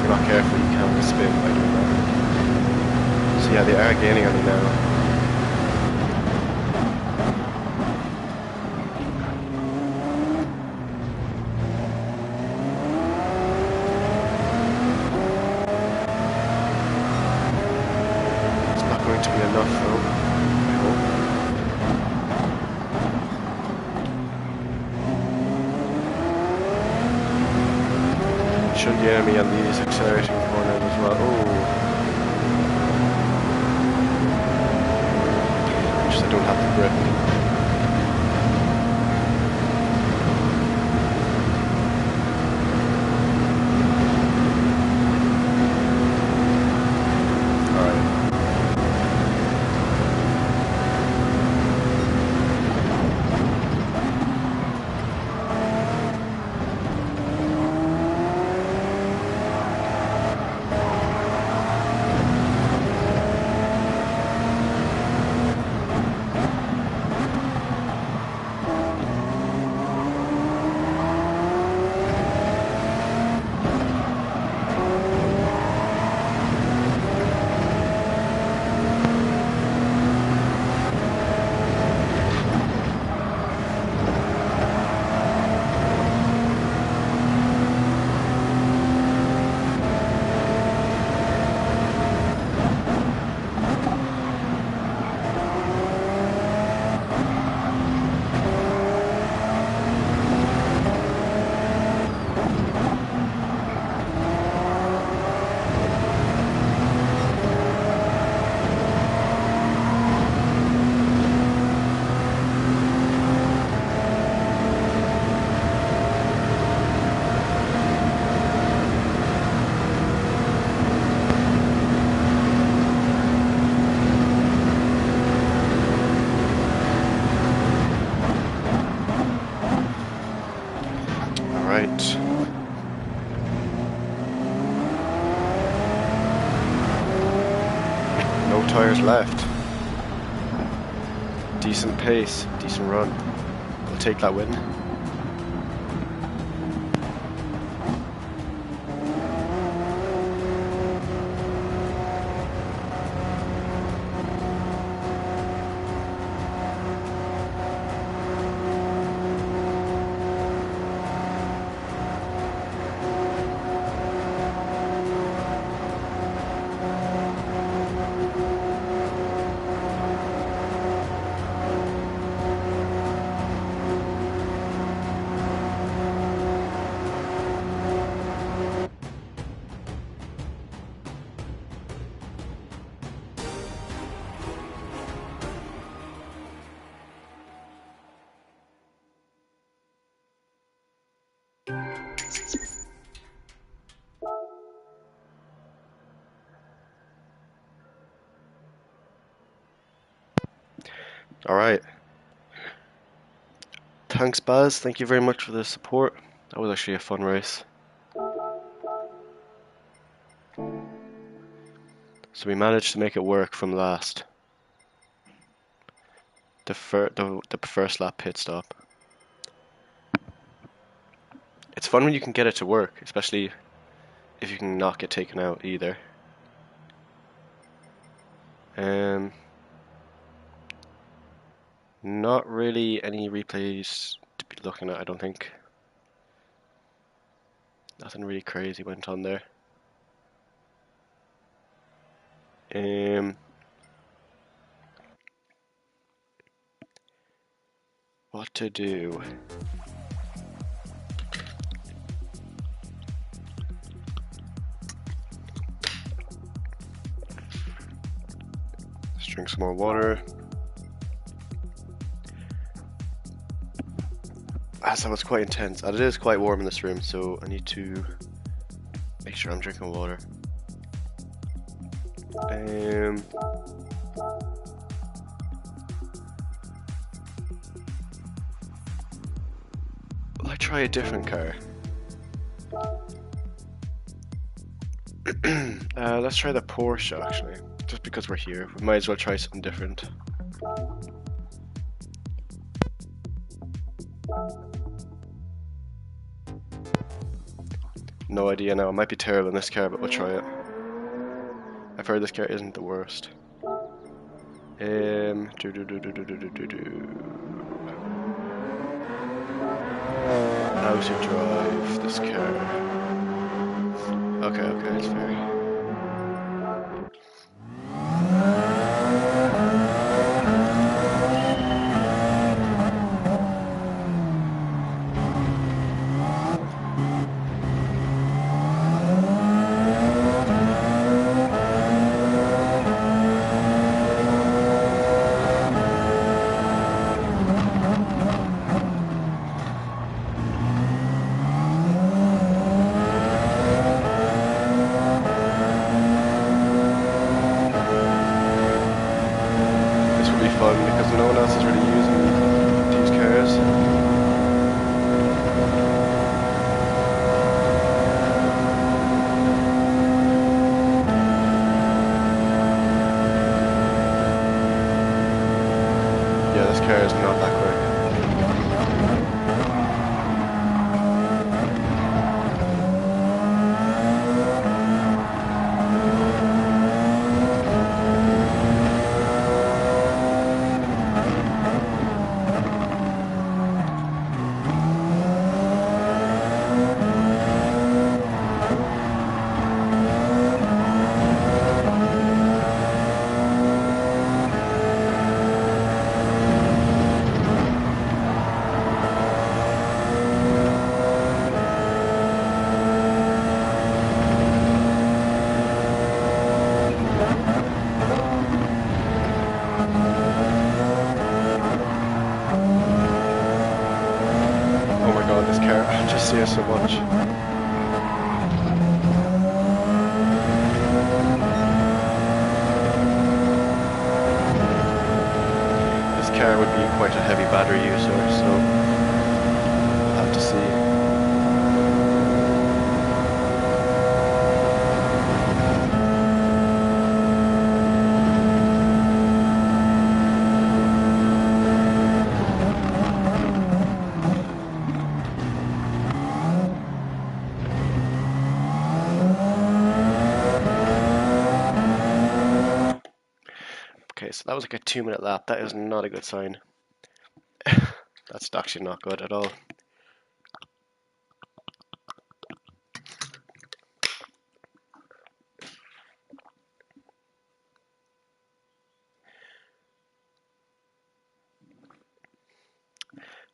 you're not careful, you can spin by doing that. So yeah, they are gaining on me now. To be enough though, I hope. the enemy on these accelerating corners as well. Oh, just I don't have the grip. No tires left. Decent pace, decent run. We'll take that win. Alright. Thanks, Baz. Thank you very much for the support. That was actually a fun race. So we managed to make it work from last. The first lap pit stop. It's fun when you can get it to work, especially if you can not get taken out either. Not really any replays to be looking at, I don't think. Nothing really crazy went on there. What to do? Let's drink some more water. As that was quite intense, and it is quite warm in this room, so I need to make sure I'm drinking water. Will I try a different car? Let's try the Porsche actually, just because we're here. We might as well try something different. No idea now, it might be terrible in this car, but we'll try it. I've heard this car isn't the worst. How to drive this car? Okay, it's fair. see her so much. This car would be quite a heavy battery user, so we'll have to see. Okay, so that was like a 2-minute lap. That is not a good sign. That's actually not good at all.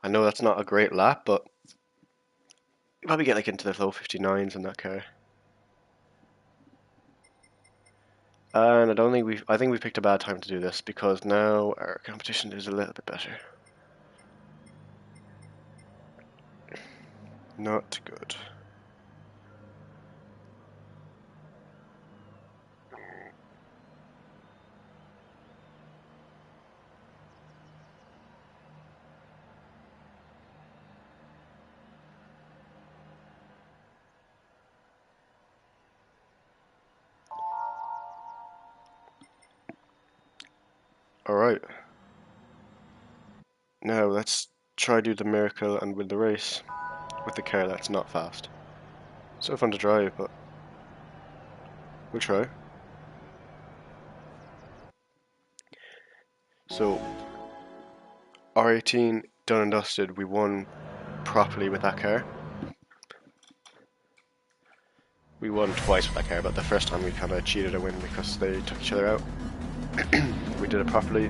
I know that's not a great lap, but you probably get like into the low 59s in that car. And I think we picked a bad time to do this because now our competition is a little bit better. Not good. Alright. Now let's try do the miracle and win the race with the car that's not fast. So fun to drive, but we'll try. So R18 done and dusted, we won properly with that car. We won twice with that car, but the first time we kind of cheated a win because they took each other out. We did it properly.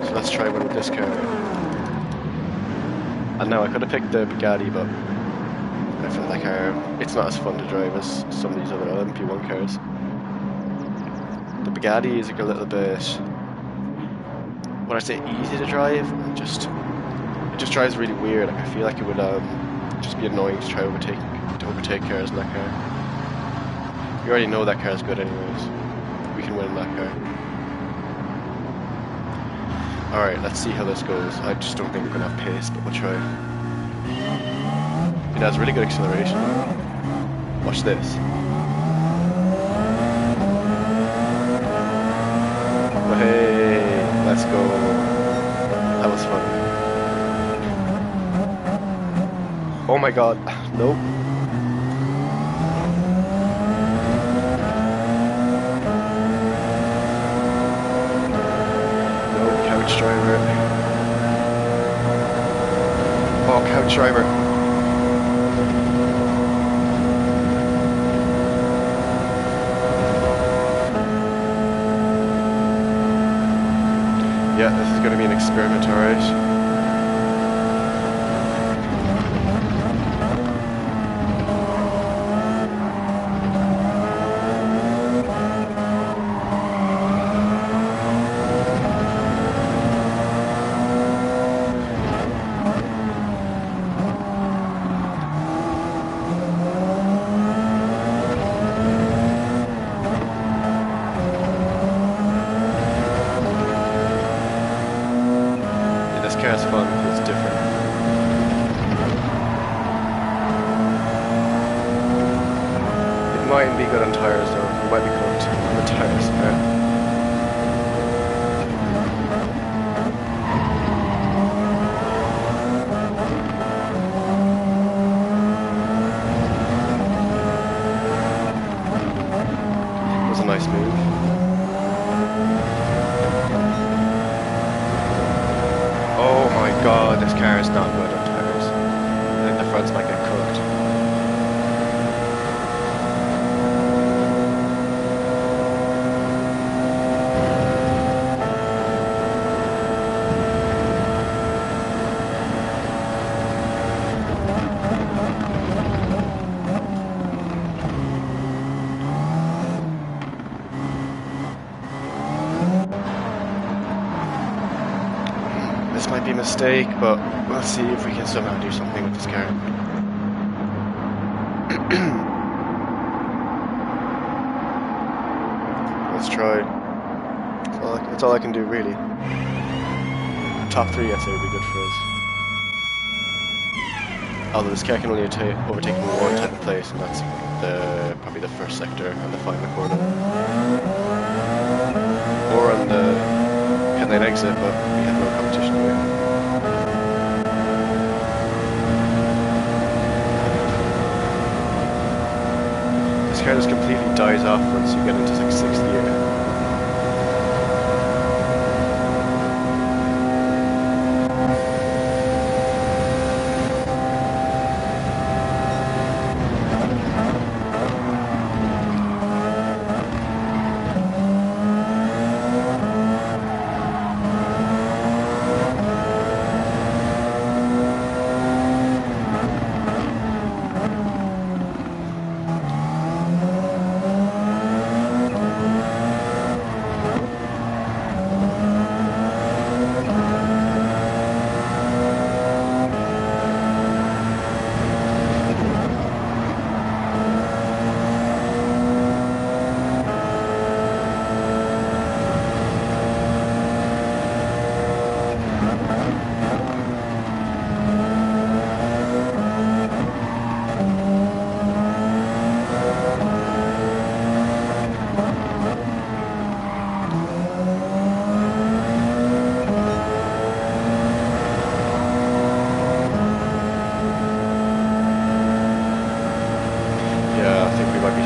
So let's try one with this car. And now I could have picked the Bugatti, but I feel like it's not as fun to drive as some of these other LMP1 cars. The Bugatti is like a little bit, when I say easy to drive, it just drives really weird. Like I feel like it would just be annoying to try to overtake cars in that car. You already know that car is good anyways. We can win that car. Alright, let's see how this goes. I just don't think we're gonna have pace, but we'll try. It has really good acceleration. Watch this. Oh, hey, let's go. That was fun. Oh my god, nope. No, couch driver. Oh, couch driver. Yeah, this is going to be an experiment, alright. It's fun, it's different. It mightn't be good on tires though, you might be cooked on the tires. It was a nice move. Oh my god, this car is not good on tires. I think the fronts might get cooked. This might be a mistake, but we'll see if we can somehow do something with this car. Let's try. That's all I can do, really. Top 3, I'd say, would be good for us. Although this car can only overtake in one type of place, and that's probably the first sector and the final corner. Or on the pit lane exit, but we have no competition here. This car just completely dies off once you get into like 6th gear.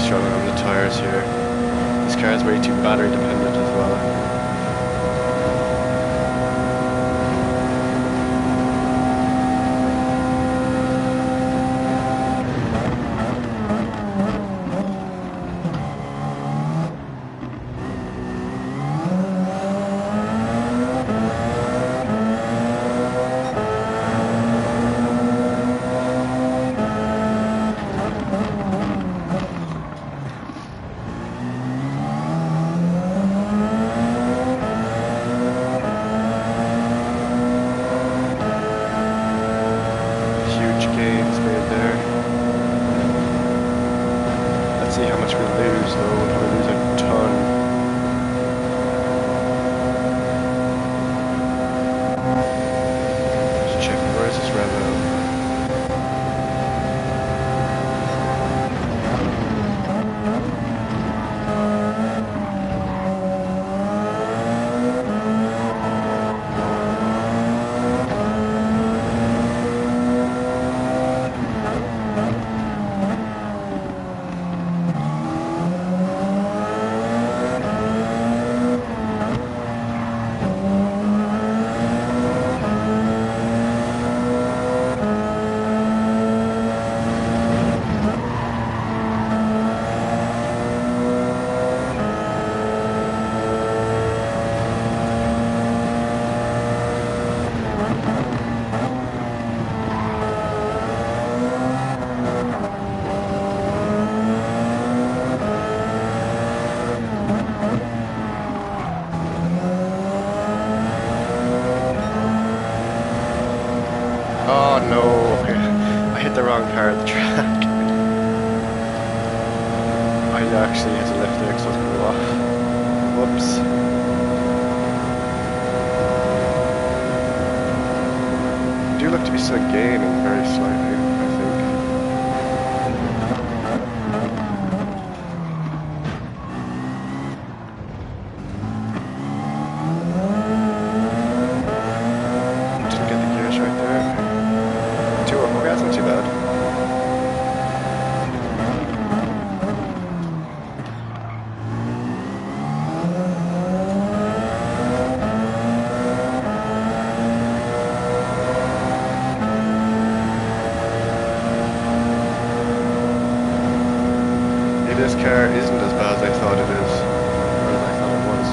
Struggling on the tyres here. This car is way too battery dependent as well. See how much we lose though, we'll probably lose a ton. Just checking, where is this Revo? Oh no, I hit the wrong part of the track. I actually hit a left there because I was going to go off. Whoops. Do look to be still gaining very slightly, I think. Didn't get the gears right there. Okay, that's not too bad. Maybe this car isn't as bad as I thought it is, or as I thought it was.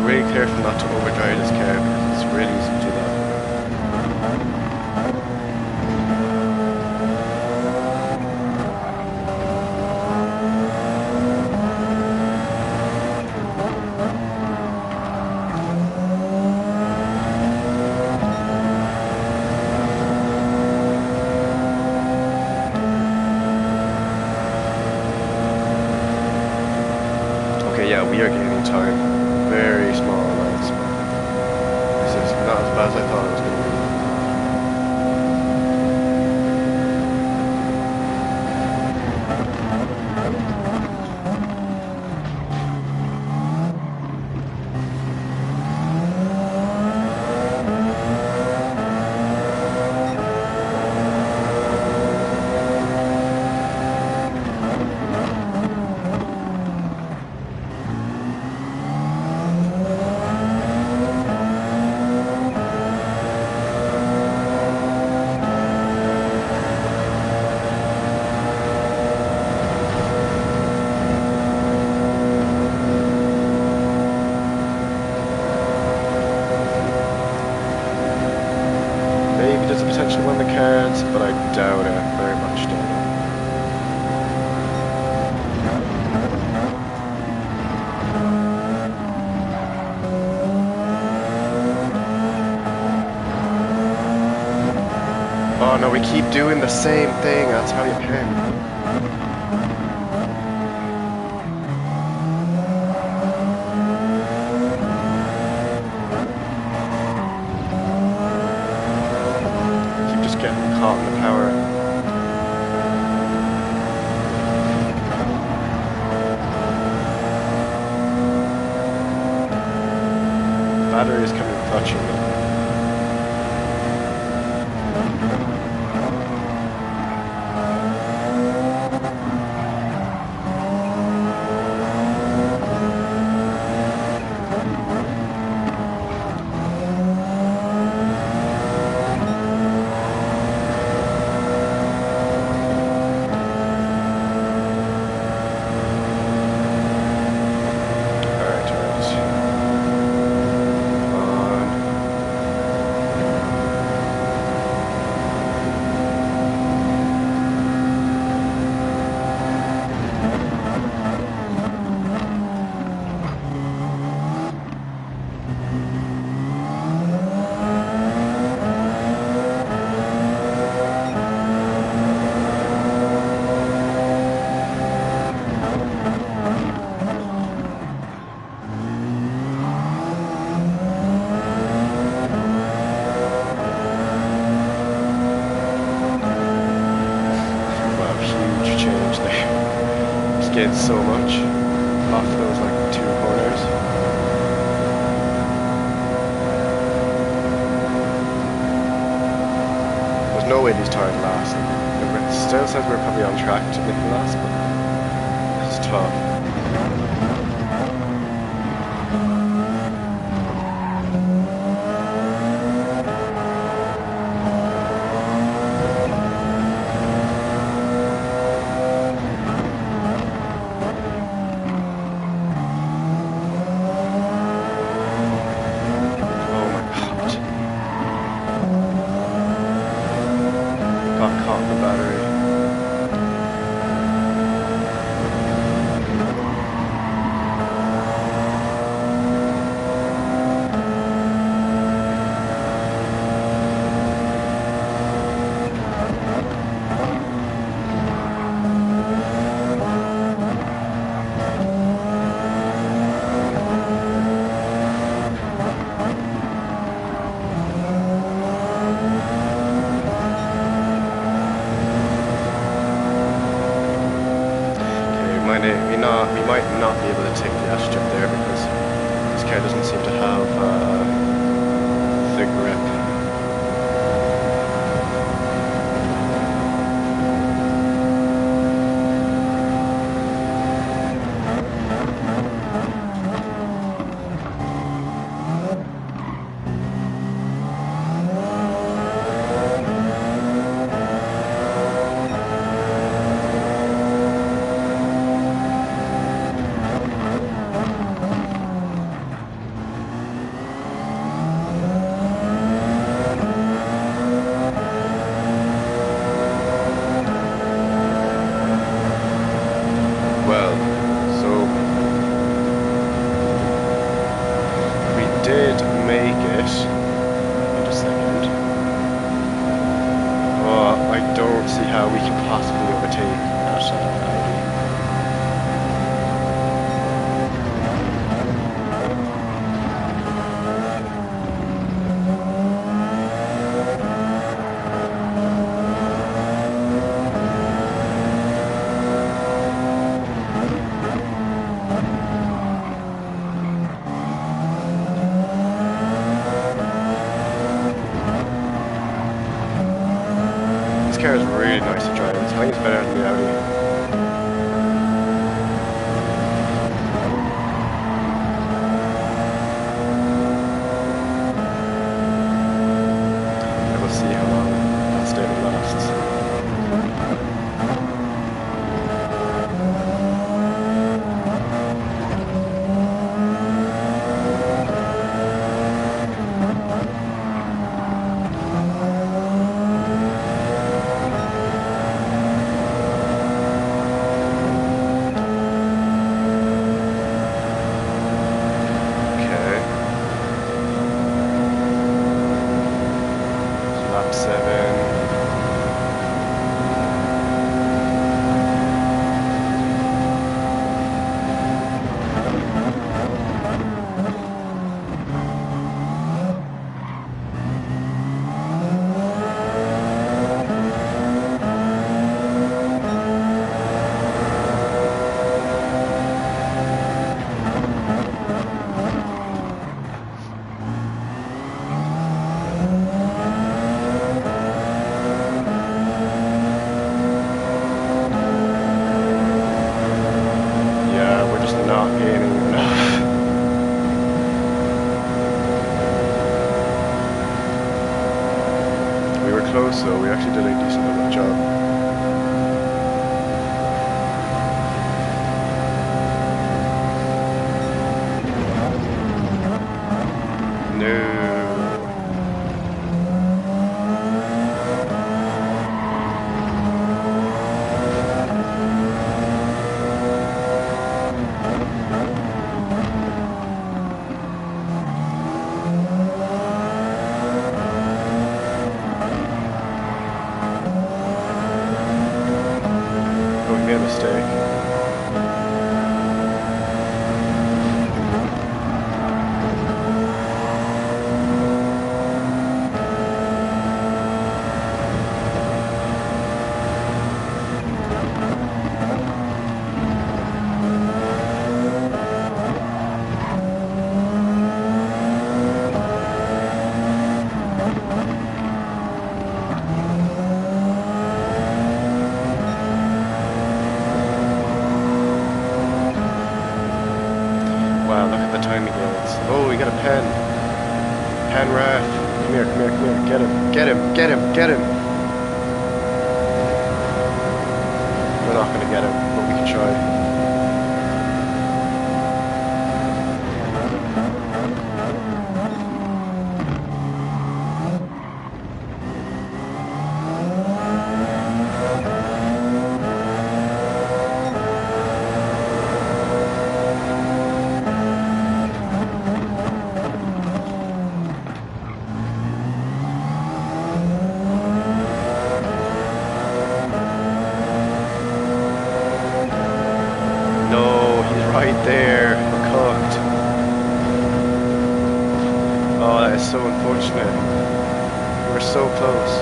really careful not to overdrive this car because it's really easy to do that. Okay, yeah, we are gaining time. Very small amounts. This is not as bad as I thought it was going to be. Maybe there's a potential to win the cards, but I doubt it. Very much doubt it. Oh no, we keep doing the same thing. That's how you pin. Getting caught in the power. Battery is coming clutching me. Gained so much off those like 2 corners. There's no way these tires last. It still says we're probably on track to make them last, but it's tough. Caught in the battery. We might not be able to take the Astro there because this car doesn't seem to have the grip. well. So we did make it. Wait a second. Oh, I don't see how we can possibly overtake that Audi. This car is really nice to drive. I think it's better than the Audi. And we'll see how long that state lasts. Okay. Lap 7. Yeah, we're just not gaining enough. We were close though, we actually did a decent enough job. No. Oh, we made a mistake. Wow, look at the timing gains. Oh, we got a pen. Pen Raph. Come here, come here, come here. Get him, get him, get him, get him. We're not gonna get him, but we can try. No, he's right there. We're cooked. Oh, that is so unfortunate. We were so close.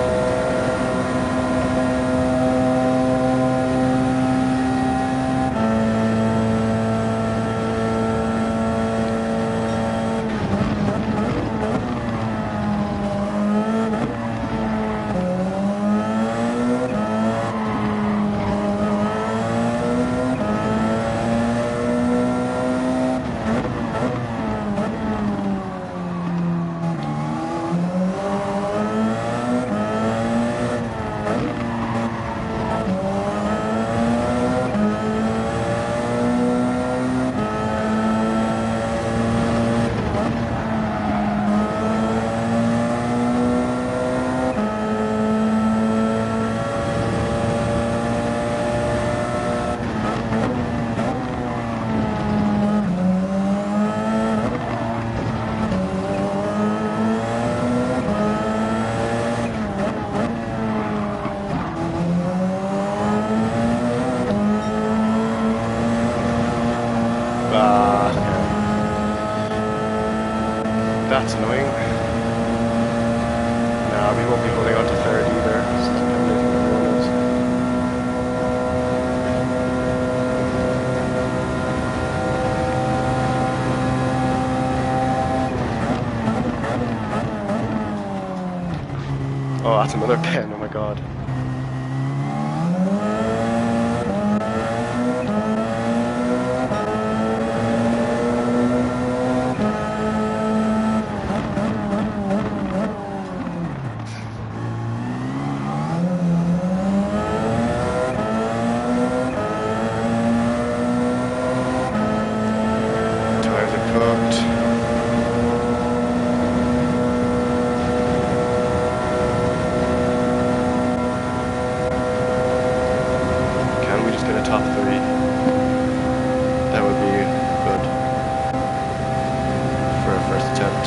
That's annoying. Nah, we won't be holding on to third either. This is dependent on everyone else. Oh, that's another pen, oh my god. Tires are cooked. Can we just get a top 3? That would be good for a first attempt.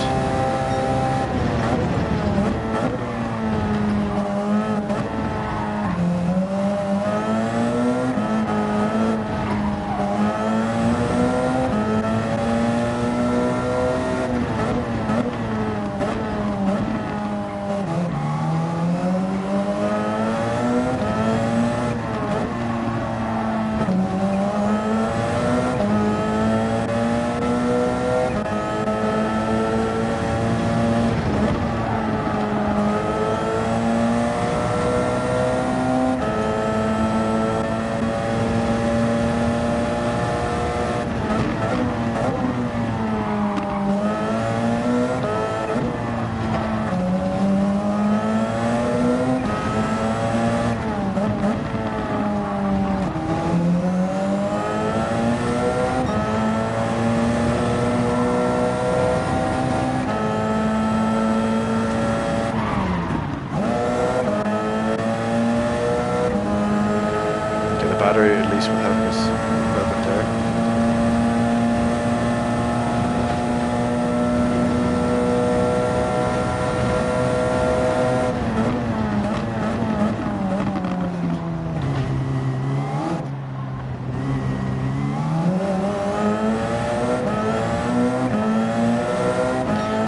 Battery at least will help us a little bit there.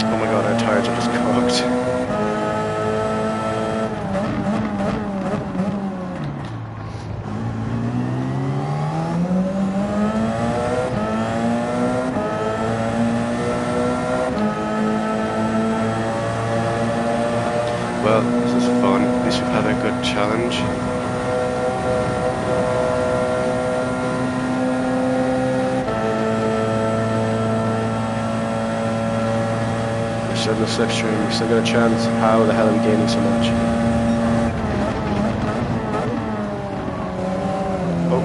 Oh my god, our tires are just cooked. Well, this is fun. At least we've had a good challenge. We're still in the slipstream. We've still got a chance. How the hell are we gaining so much? Oh.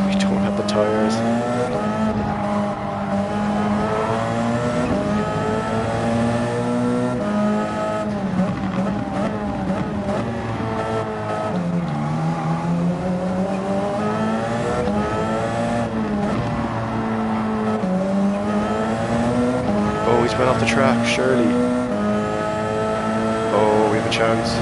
We don't have the tires. He's went off the track, surely. Oh, we have a chance.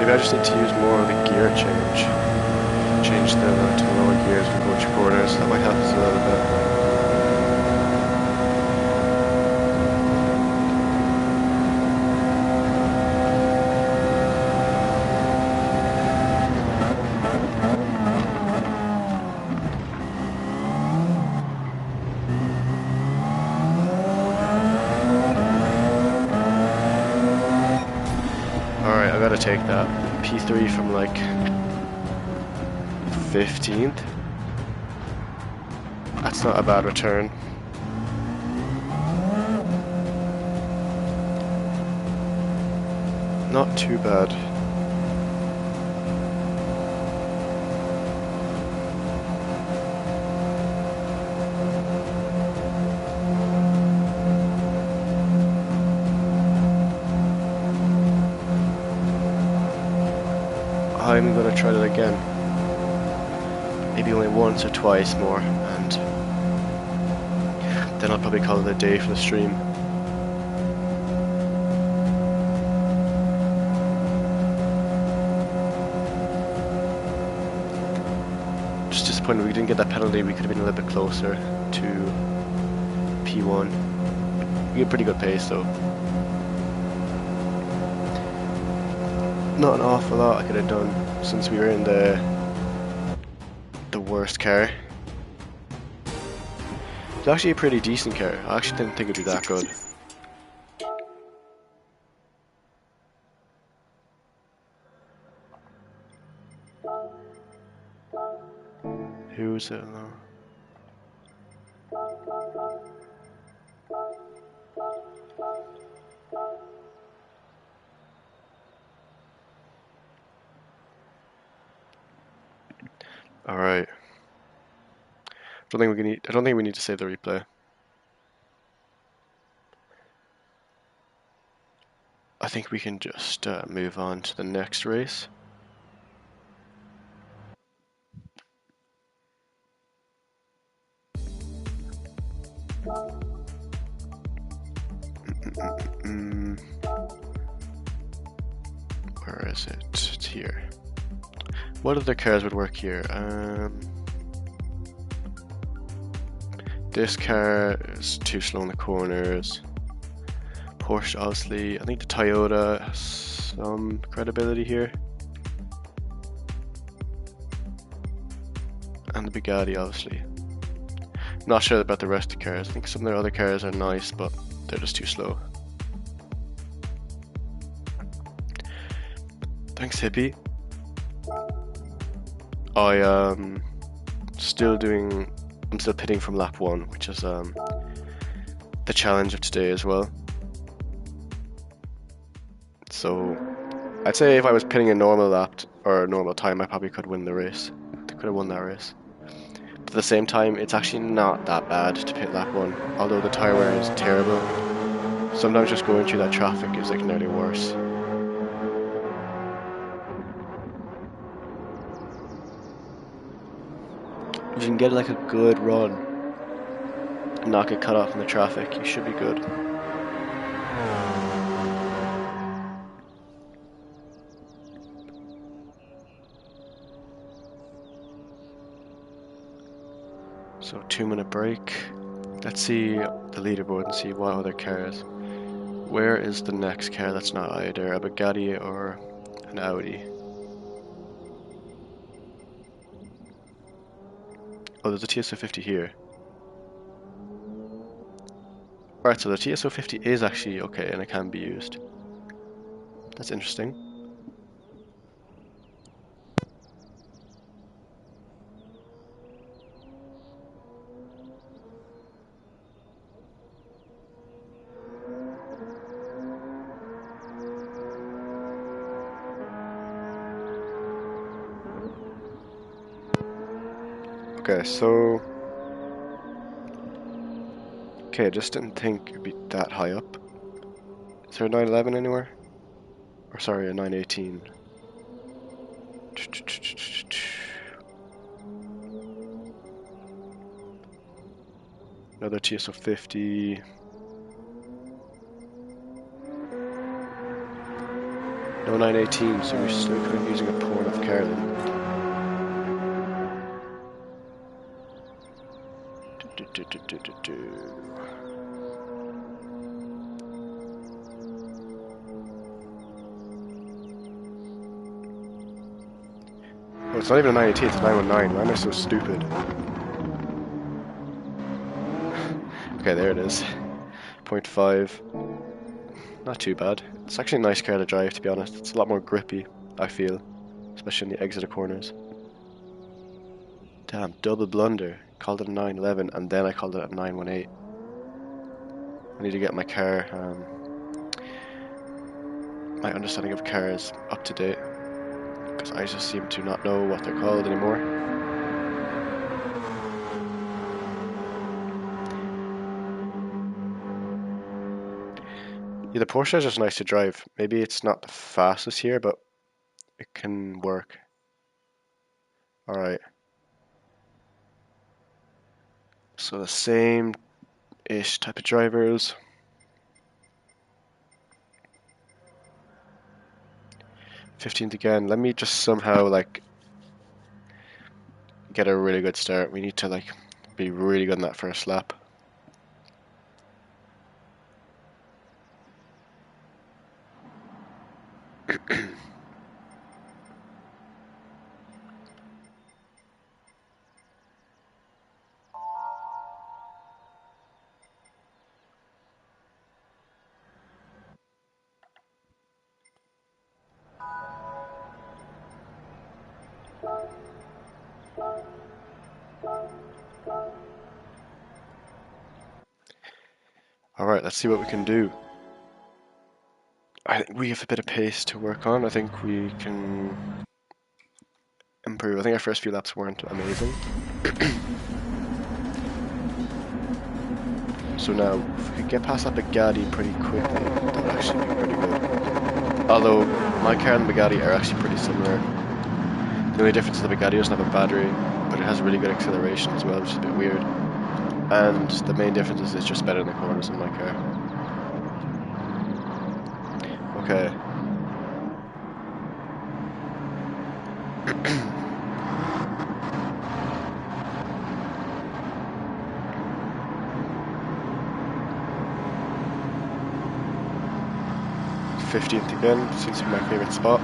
Maybe I just need to use more of the gear change. Change the to the lower gears for coach quarters. That might help us a little bit. Alright, I gotta take that. P3 from like 15th. That's not a bad return. Not too bad. I'm gonna try that again. Maybe only once or twice more, and then I'll probably call it a day for the stream. Just disappointed we didn't get that penalty. We could have been a little bit closer to P1. We get pretty good pace though. Not an awful lot I could have done since we were in the worst car. It's actually a pretty decent car. I actually didn't think it'd be that good. Who's it now? All right. I don't think we need to save the replay. I think we can just move on to the next race. Where is it? It's here. What other cars would work here? This car is too slow in the corners. Porsche, obviously. I think the Toyota has some credibility here. And the Bugatti, obviously. Not sure about the rest of the cars. I think some of their other cars are nice, but they're just too slow. Thanks, Hippie. I'm still pitting from lap 1, which is the challenge of today as well. So I'd say if I was pitting a normal lap or a normal time, I probably could win the race. I could have won that race. But at the same time, it's actually not that bad to pit lap 1, although the tire wear is terrible. Sometimes just going through that traffic is like nearly worse. If you can get like a good run and not get cut off in the traffic, you should be good. So 2-minute break. Let's see the leaderboard and see what other cars. Where is the next car that's not either a Bugatti or an Audi? Oh, there's a TS050 here. Alright, so the TS050 is actually okay and it can be used. That's interesting. Okay, so... Okay, I just didn't think it'd be that high up. Is there a 911 anywhere? Or sorry, a 918. Another TS050. No 918, so we're still kind of using a poor enough car then. Oh, it's not even a 918, it's a 919. Why am I so stupid? Okay, there it is. 0.5. Not too bad. It's actually a nice car to drive, to be honest. It's a lot more grippy, I feel. Especially in the exit corners. Damn, double blunder. Called it a 911 and then I called it a 918. I need to get my car, my understanding of cars up to date. Because I just seem to not know what they're called anymore. Yeah, the Porsche is just nice to drive. Maybe it's not the fastest here, but it can work. Alright. So the same-ish type of drivers. '15th again. Let me just somehow like get a really good start. We need to like be really good in that first lap. Alright, let's see what we can do. I think we have a bit of pace to work on. I think we can improve. I think our first few laps weren't amazing. So now, if we could get past that Bugatti pretty quickly, that would actually be pretty good. Although, my car and the Bugatti are actually pretty similar. The only difference is the Bugatti doesn't have a battery, but it has really good acceleration as well, which is a bit weird. And the main difference is it's just better in the corners than my car. Okay. '15th again, seems to be my favourite spot.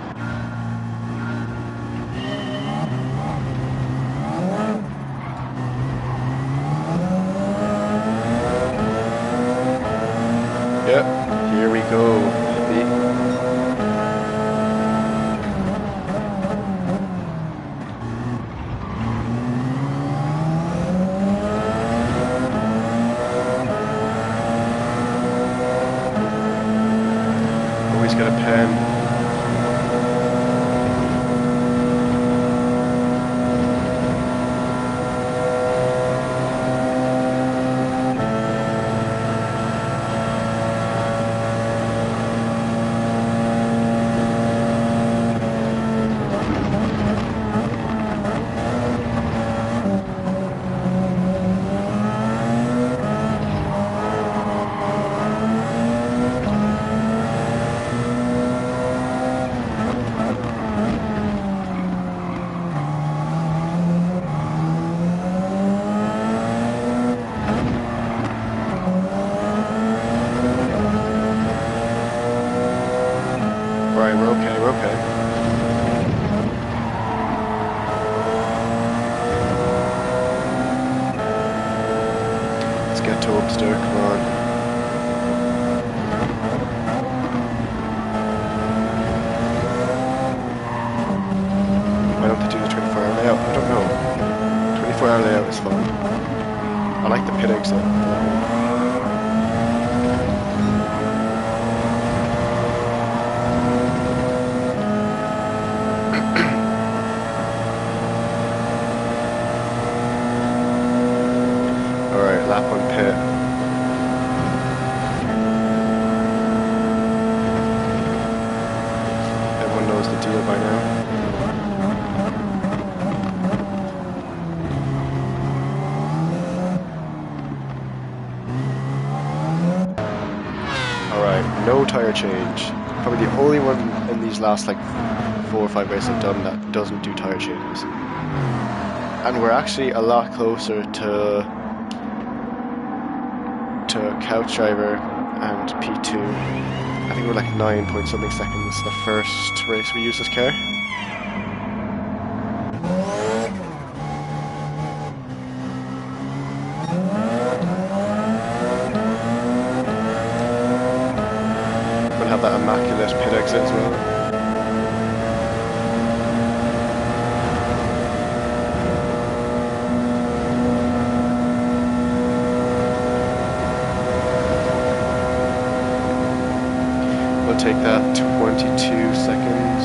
Yep, here we go, baby. Always got a pen. Right, we're okay, we're okay. Let's get to Upster, come on. Why don't they do the 24-hour layout? I don't know. 24-hour layout is fun. I like the pit exit. Alright, lap on pit. Everyone knows the deal by now. Alright, no tire change. Probably the only one in these last like 4 or 5 races I've done that doesn't do tire changes. And we're actually a lot closer to Couch Driver and P2. I think we're like 9 point something seconds the first race we used this car. We'll have that immaculate pit exit as well. Take that 22 seconds.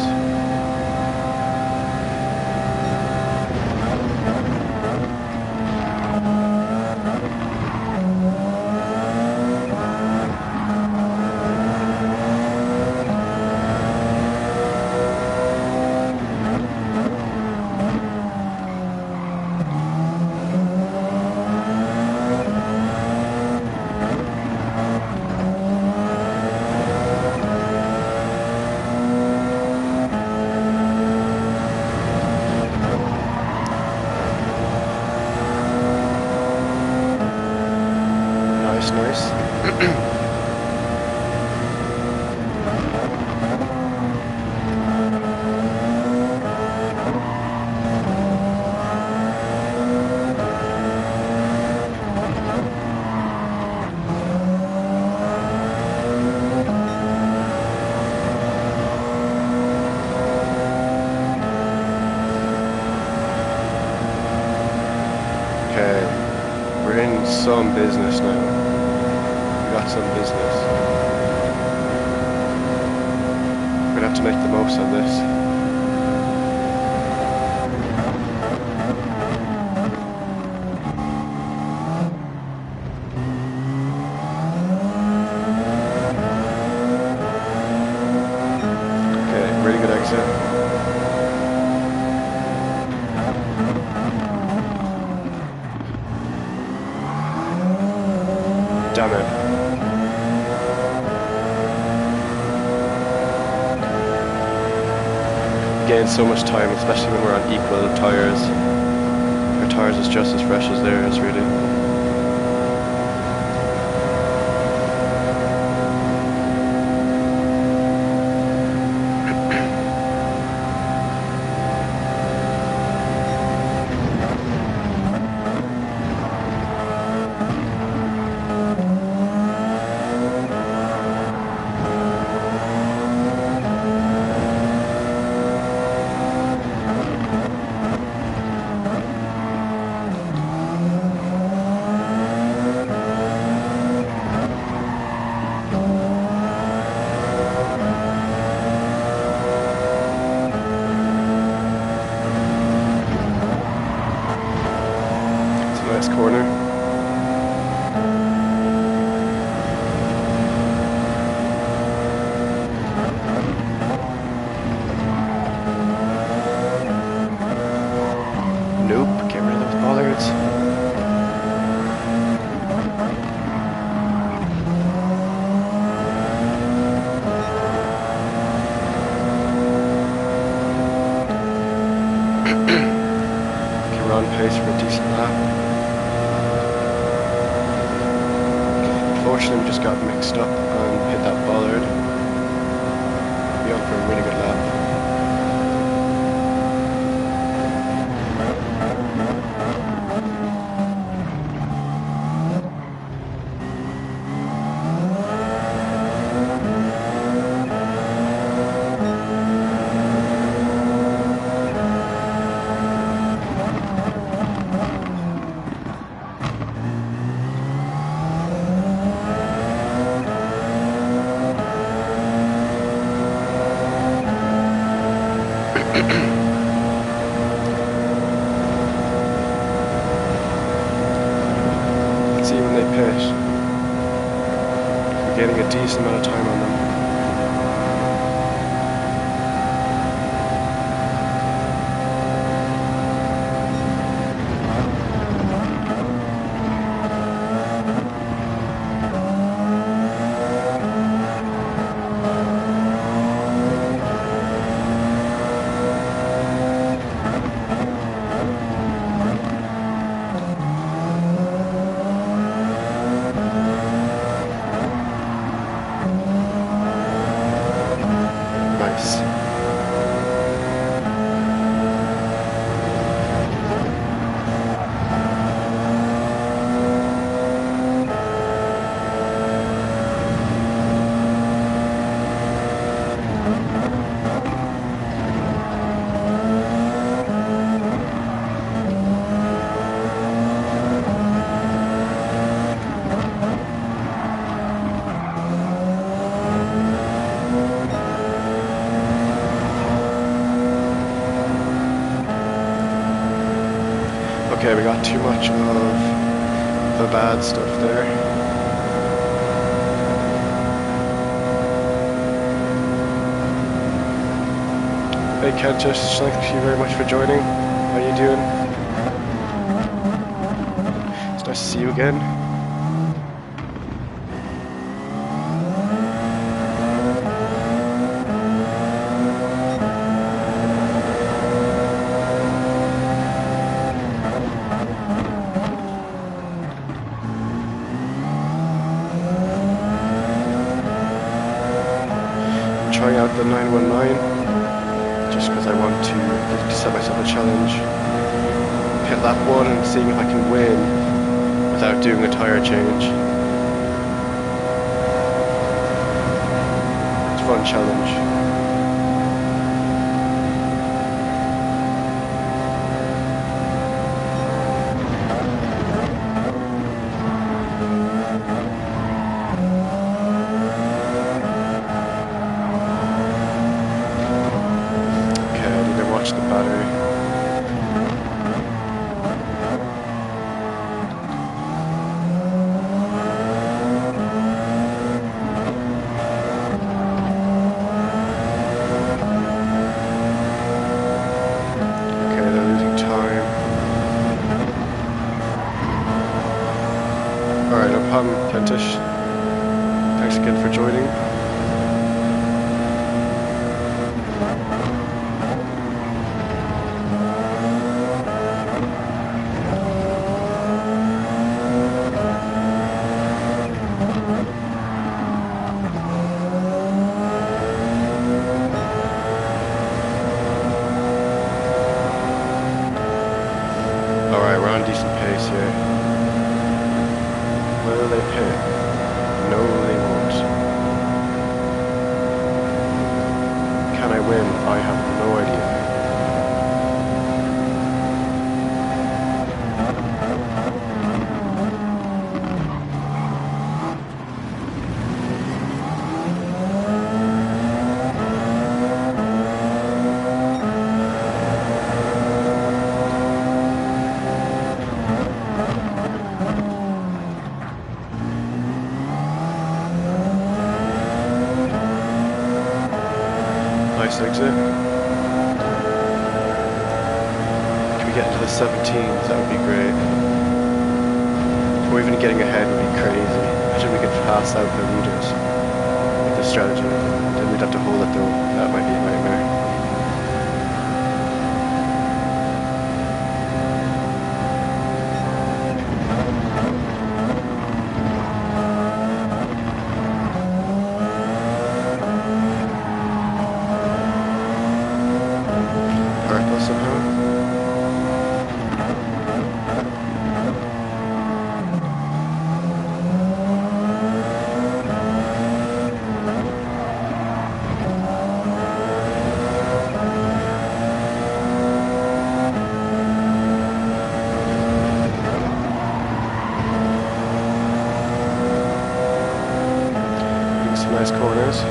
Nice, nice. Okay, we're in some business now. We got some business. We're gonna have to make the most of this. Okay, really good exit. Damn it. Gain so much time, especially when we're on equal tyres. Our tyres is just as fresh as theirs, really. Nice corner. Nope, get rid of those bollards. Okay, we're on pace for a decent lap. Unfortunately, we just got mixed up and hit that bollard. Be on for a really good lap. Let's see when they pit. We're getting a decent amount of time on them. Nice. Okay, we got too much of the bad stuff there. Hey Kentus, thank you very much for joining. How you doing? It's nice to see you again. trying out the 919 just because I want to set myself a challenge. Hit lap 1 and seeing if I can win without doing a tyre change. It's a fun challenge. Kentish, thanks again for joining. Alright, we're on decent pace here. Will they pit? No, they won't. Can I win? I have no idea. Exit. Can we get into the 17s? That would be great. Or even getting ahead would be crazy. Imagine we could pass out the leaders with this strategy. Then we'd have to hold it though. That might be a nightmare. Nice corners.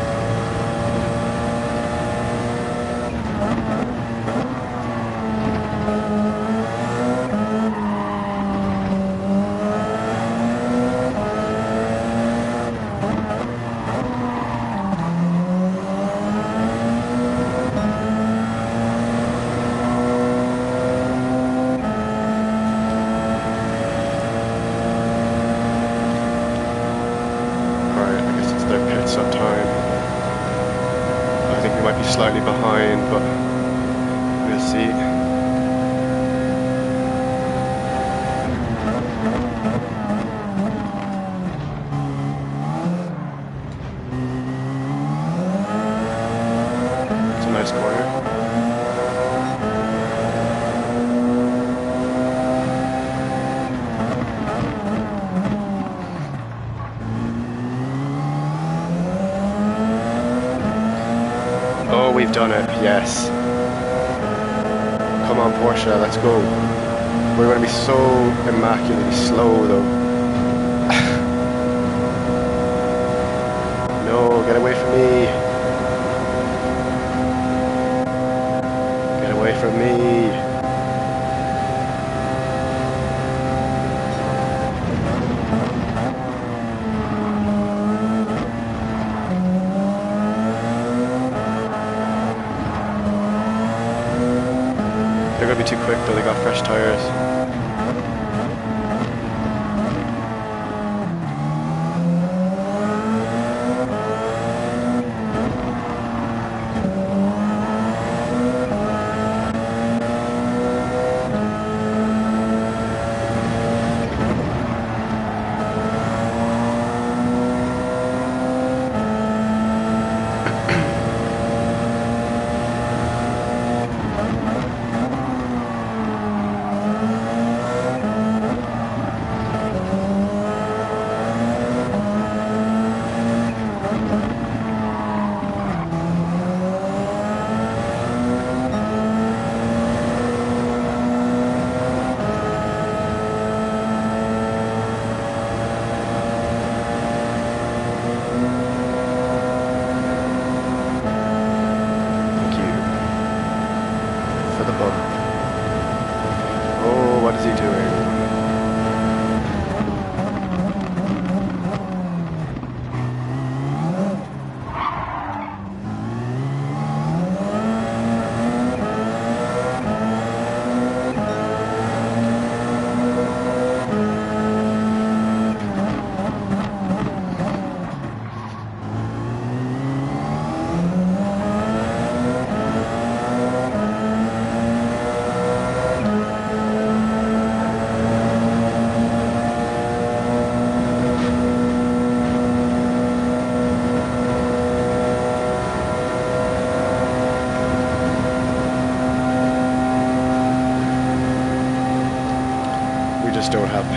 Some time. I think we might be slightly behind, but we'll see. It's a nice corner. Oh, we've done it, yes. Come on, Porsche, let's go. We're going to be so immaculately slow, though. No, get away from me. Get away from me. They're going to be too quick though, they got fresh tyres.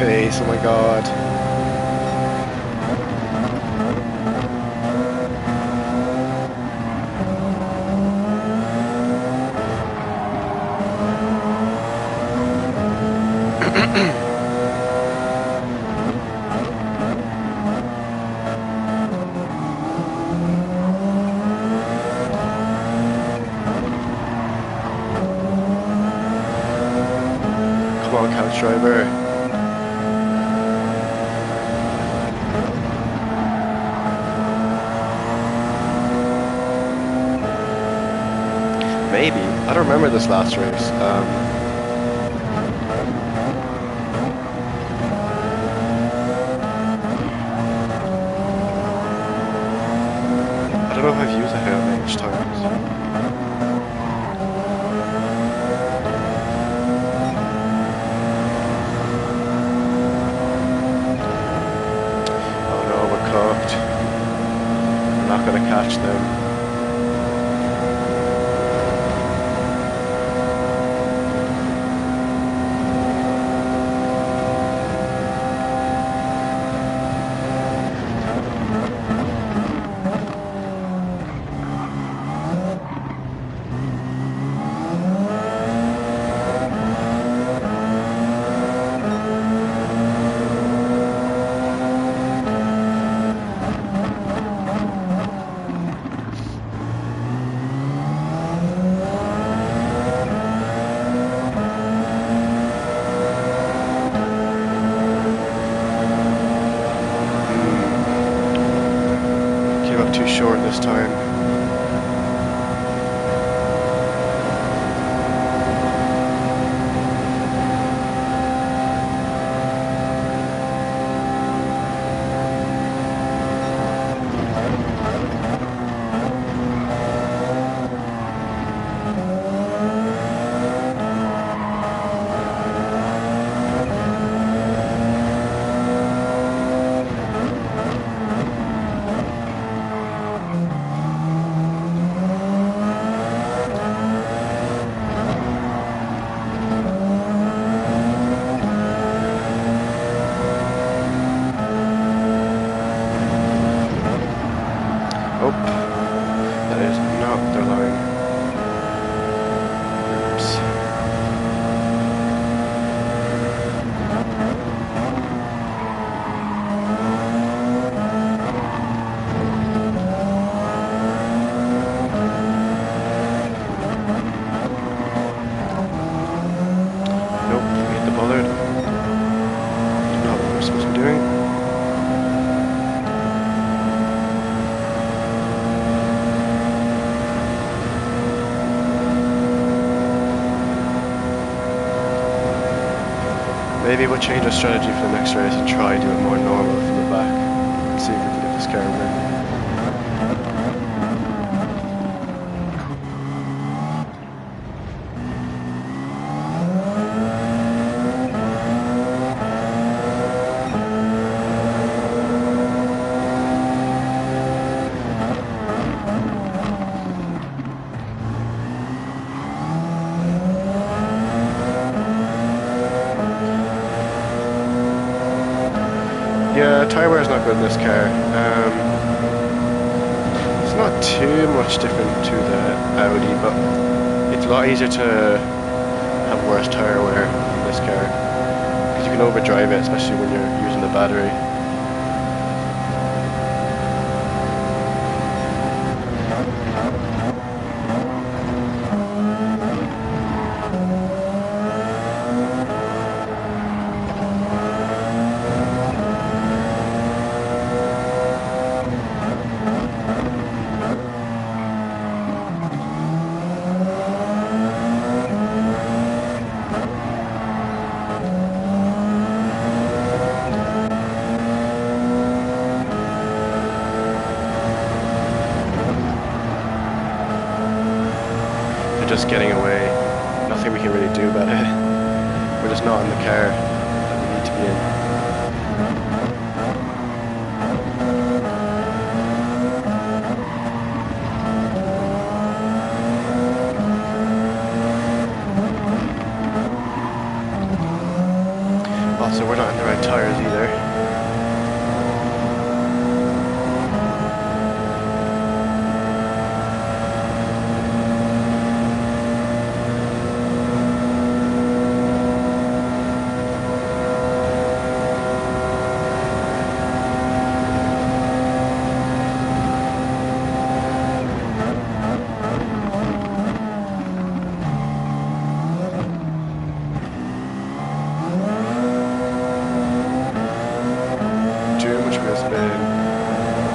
pace, oh my god. Come on, couch driver. Maybe. I don't remember this last race. I don't know if I've used a helmet each time. Oh no, we're cooked. We're not gonna catch them. Too short this time. Oh, that is not the line. Oops. Nope, we hit the bollard. Not what we're supposed to be doing. Maybe we'll change our strategy for the next race and try do it more normal from the back and see if we can get this car win. Yeah, tyre wear is not good in this car. It's not too much different to the Audi, but it's a lot easier to have worse tyre wear in this car because you can overdrive it, especially when you're using the battery. Just getting away. Nothing we can really do about it. We're just not in the car that we need to be in. So we're not in the right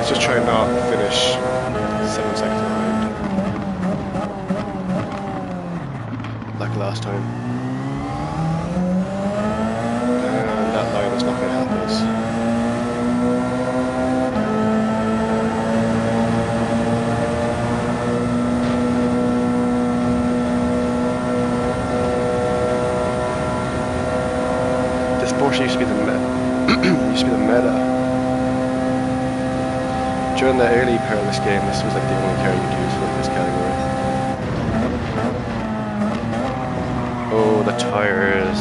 Let's just try and not finish 7 seconds behind. Like last time. And that line is not going to help us. This Porsche used to be the meta. During the early part of this game, this was like the only car you could use for like, this category. Oh, the tires.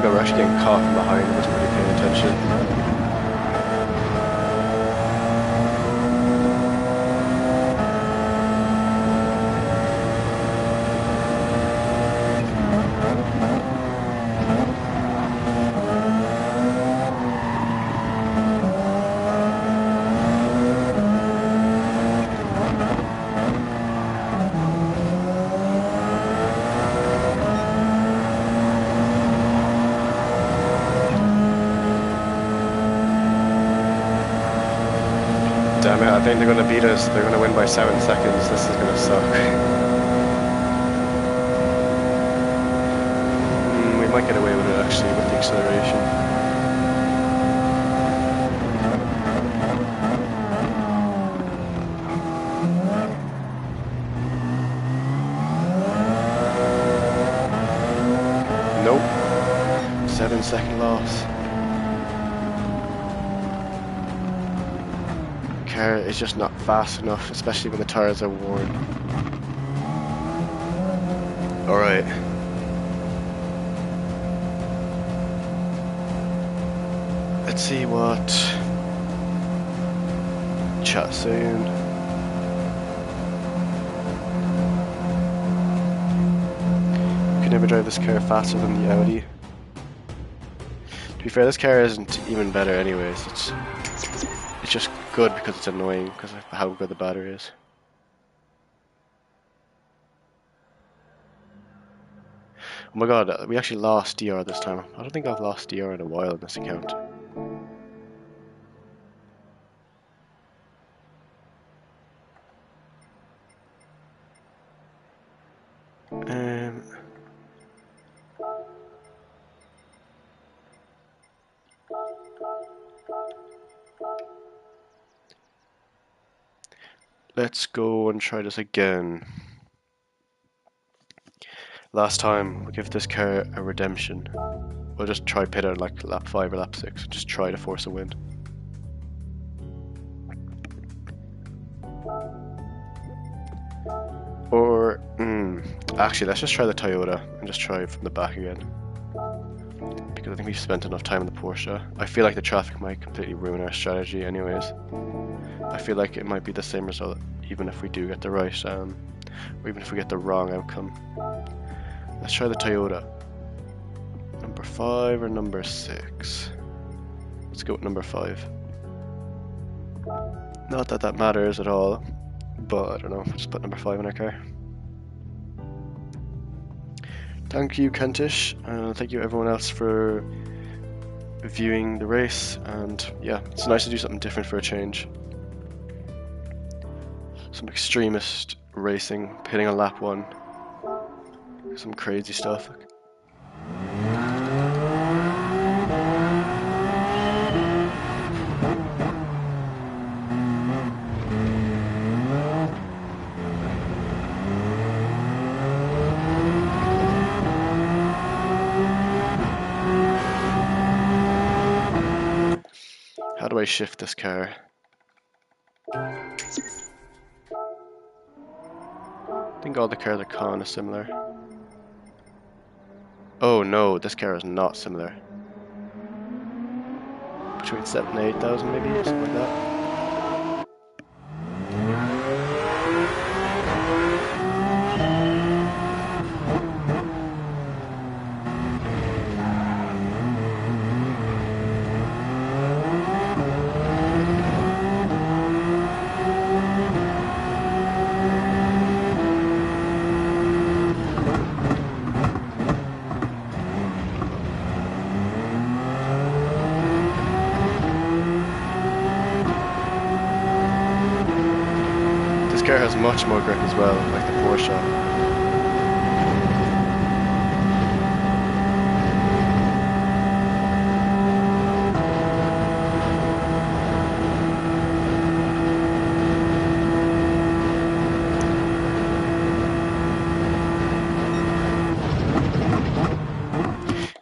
We're actually getting caught from behind, I wasn't really paying attention. Damn it, I think they're going to beat us. They're going to win by 7 seconds. This is going to suck. We might get away with it actually with the acceleration. Nope. 7-second loss. Car is just not fast enough, especially when the tires are worn. Alright. Let's see what chat's saying. You can never drive this car faster than the Audi. To be fair, this car isn't even better anyways. It's just good because it's annoying because of how good the battery is. Oh my god, we actually lost DR this time. I don't think I've lost DR in a while in this account. Let's go and try this again. Last time, we'll give this car a redemption. We'll just try pit out like lap 5 or lap 6. Just try to force a win. Or, actually, let's just try the Toyota and just try it from the back again. Because I think we've spent enough time in the Porsche. I feel like the traffic might completely ruin our strategy anyways. I feel like it might be the same result even if we do get the right, or even if we get the wrong outcome. Let's try the Toyota. Number 5 or number 6? Let's go with number 5. Not that that matters at all, but I don't know, just put number 5 in our car. Thank you, Kentish, and thank you everyone else for viewing the race, and yeah, it's nice to do something different for a change. Some extremist racing, pitting on lap 1. Some crazy stuff. How do I shift this car? I think all the cars are kind of similar. Oh no, this car is not similar. Between 7,000 and 8,000 maybe, or something like that. much more grip as well, like the Porsche.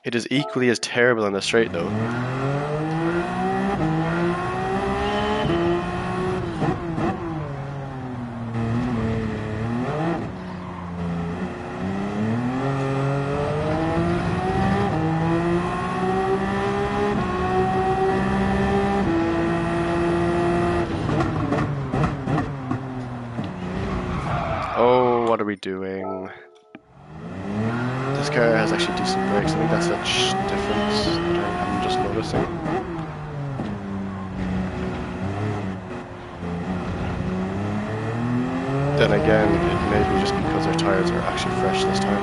It is equally as terrible on the straight though. Oh, what are we doing? This car has actually decent brakes. I think that's a difference that I'm just noticing. Then again, it may be just because our tires are actually fresh this time.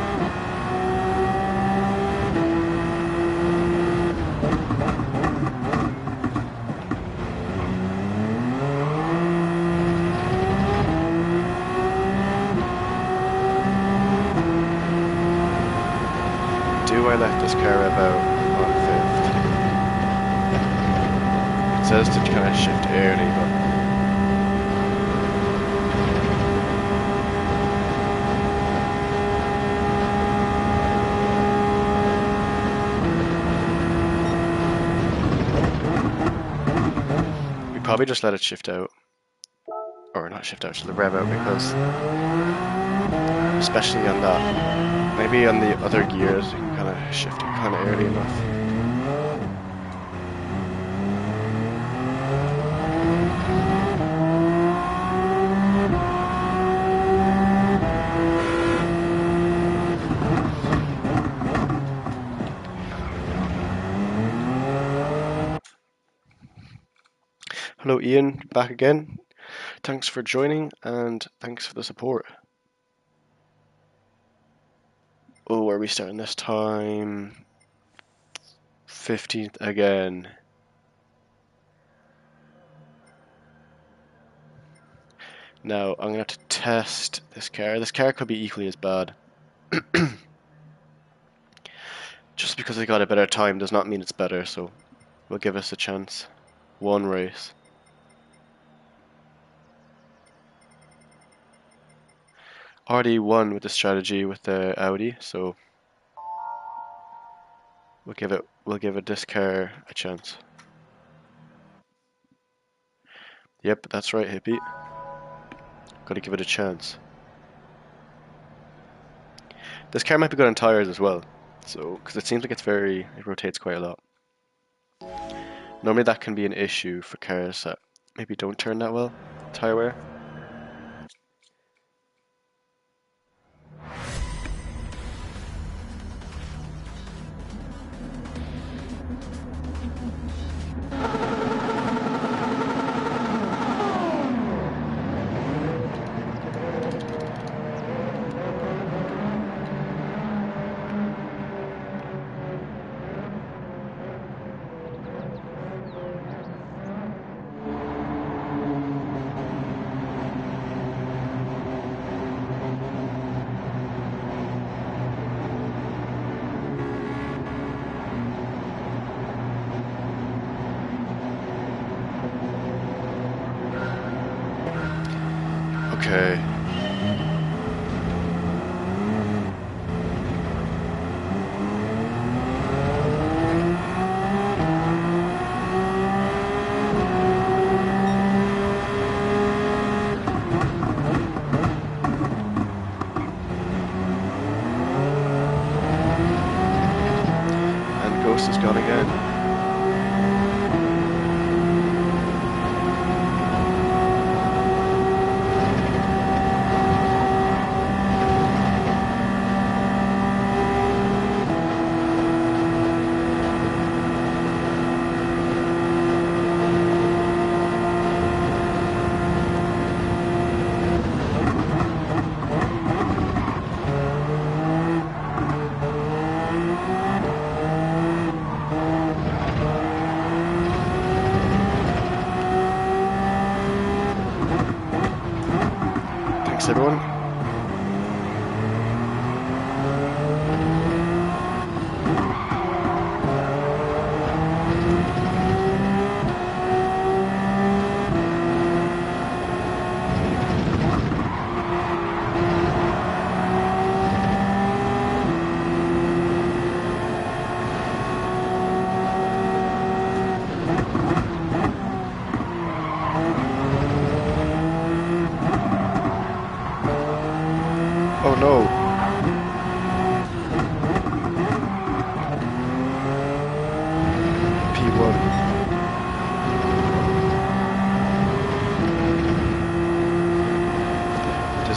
Do I let this car rev out on 5th? It says to kind of shift early, but we probably just let it shift out. Or not shift out, just the rev out, because especially on that, maybe on the other gears you can kind of shift it kind of early enough. Hello Ian, back again. Thanks for joining and thanks for the support. Oh, are we starting this time? 15th again. Now, I'm going to have to test this car. This car could be equally as bad. Just because I got a better time does not mean it's better, so we'll give us a chance. One race. Already won with the strategy with the Audi, so we'll give it this car a chance. Yep, that's right, hippie. Gotta give it a chance. This car might be good on tires as well, so because it seems like it rotates quite a lot. Normally that can be an issue for cars that maybe don't turn that well, tire wear. Okay. And Ghost is gone again.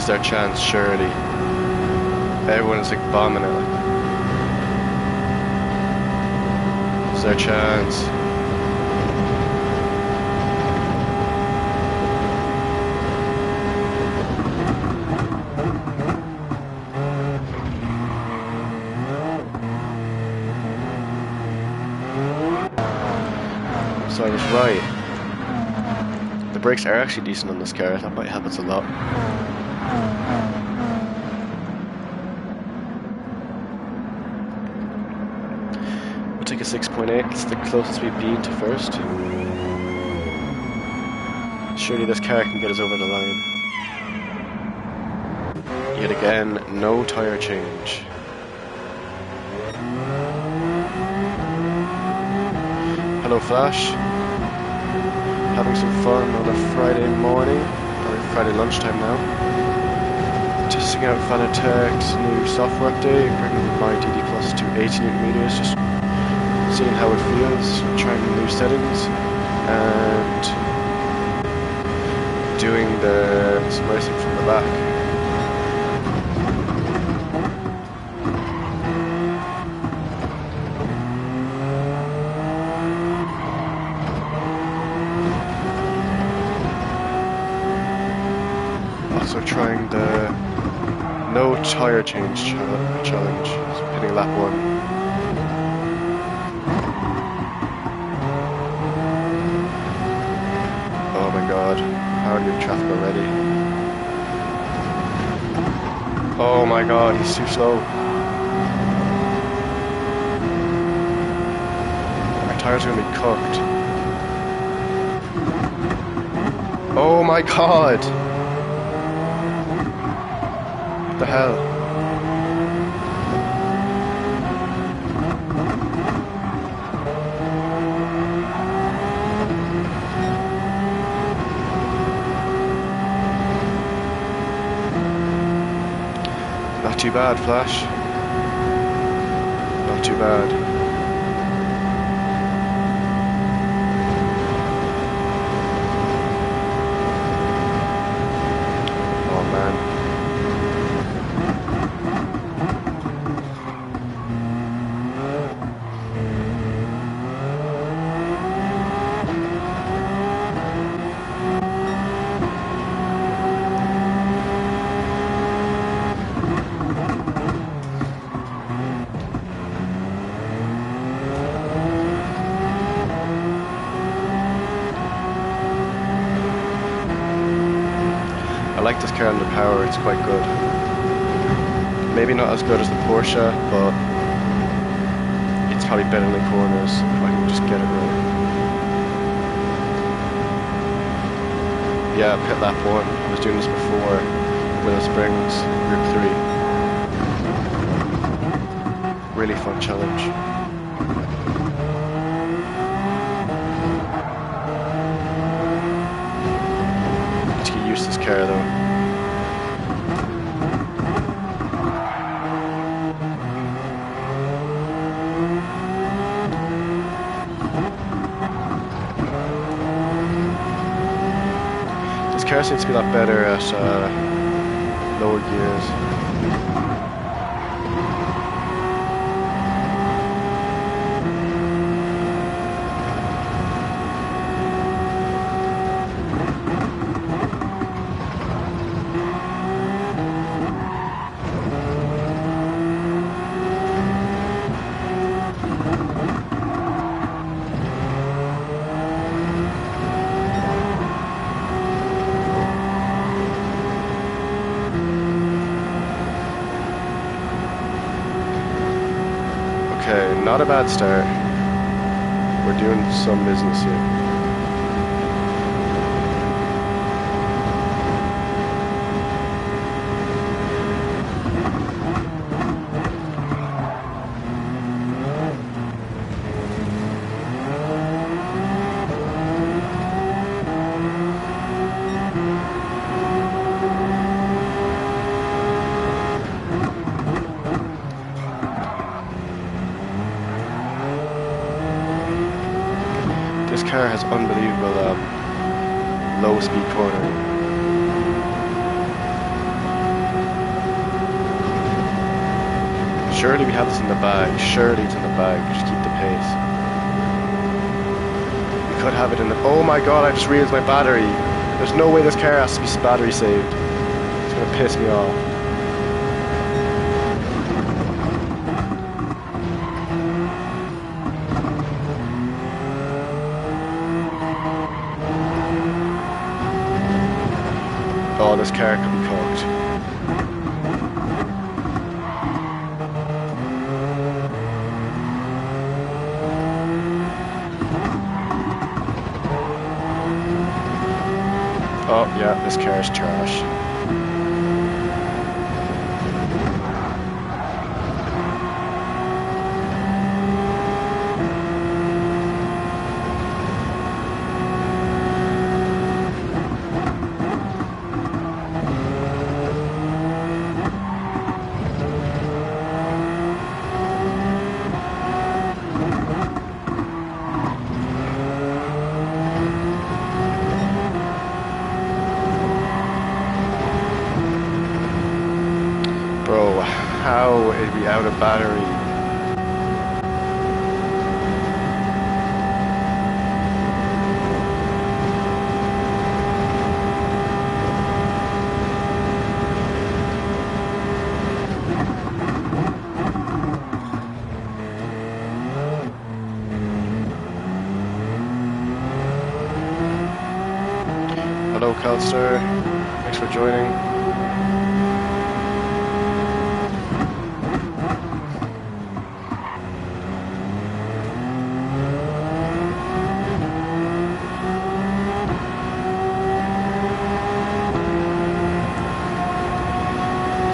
is their chance, surely. Everyone is like bombing it. Like. It's their chance. So I was right. The brakes are actually decent on this car. That might help us a lot. We'll take a 6.8. It's the closest we've been to first. Surely this car can get us over the line. Yet again, no tyre change. Hello Flash. Having some fun on a Friday morning, or Friday lunchtime now. Testing out Fanatec's new software update, bringing my DD Plus to 80 Nm, just seeing how it feels, trying new settings, and doing some racing from the back. Also trying the no tyre change challenge, so hitting lap 1. Oh my god, how do you have traffic already? Oh my god, he's too slow. Our tyres are going to be cooked. Oh my god! What the hell? Not too bad, Flash. Not too bad. Oh man. I like this car under power, it's quite good. Maybe not as good as the Porsche, but it's probably better in the corners if I can just get it right. Yeah, pit lap 1. I was doing this before Willow Springs, Group 3. Really fun challenge. Let's get used to this car though. This car seems to be a lot better at lower gears. Okay, not a bad start. We're doing some business here. This car has unbelievable low speed cornering. Surely we have this in the bag. Surely it's in the bag. Just keep the pace. We could have it in the... Oh my god, I just realized my battery. There's no way this car has to be battery saved. It's gonna piss me off. Oh, this car could be cooked. Oh, yeah, this car is trash. Bro, how are we out of battery? Hello, Calster. Thanks for joining.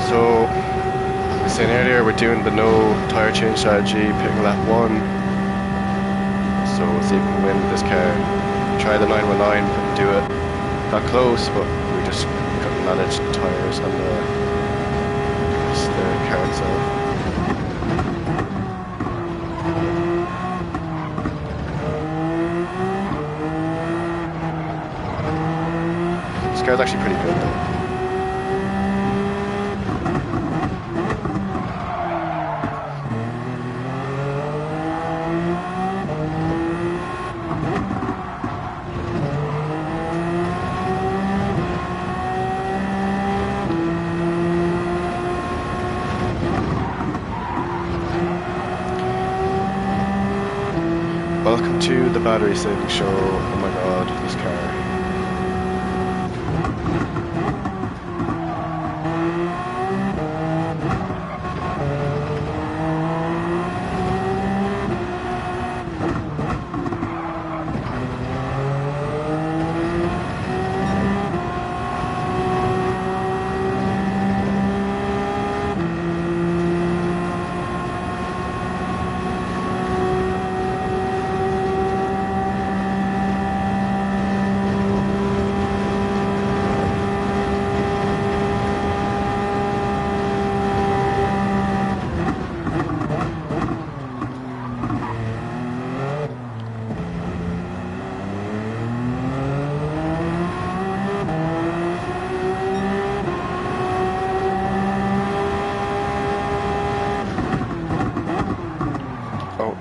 So, I was saying earlier, we're doing the no tire change strategy, picking lap 1. So we'll see if we can win with this car. Try the 919, couldn't do it. Got close, but we just couldn't manage the tires and the car itself. This car's actually pretty good though. Welcome to the battery saving show. Oh my god, this car.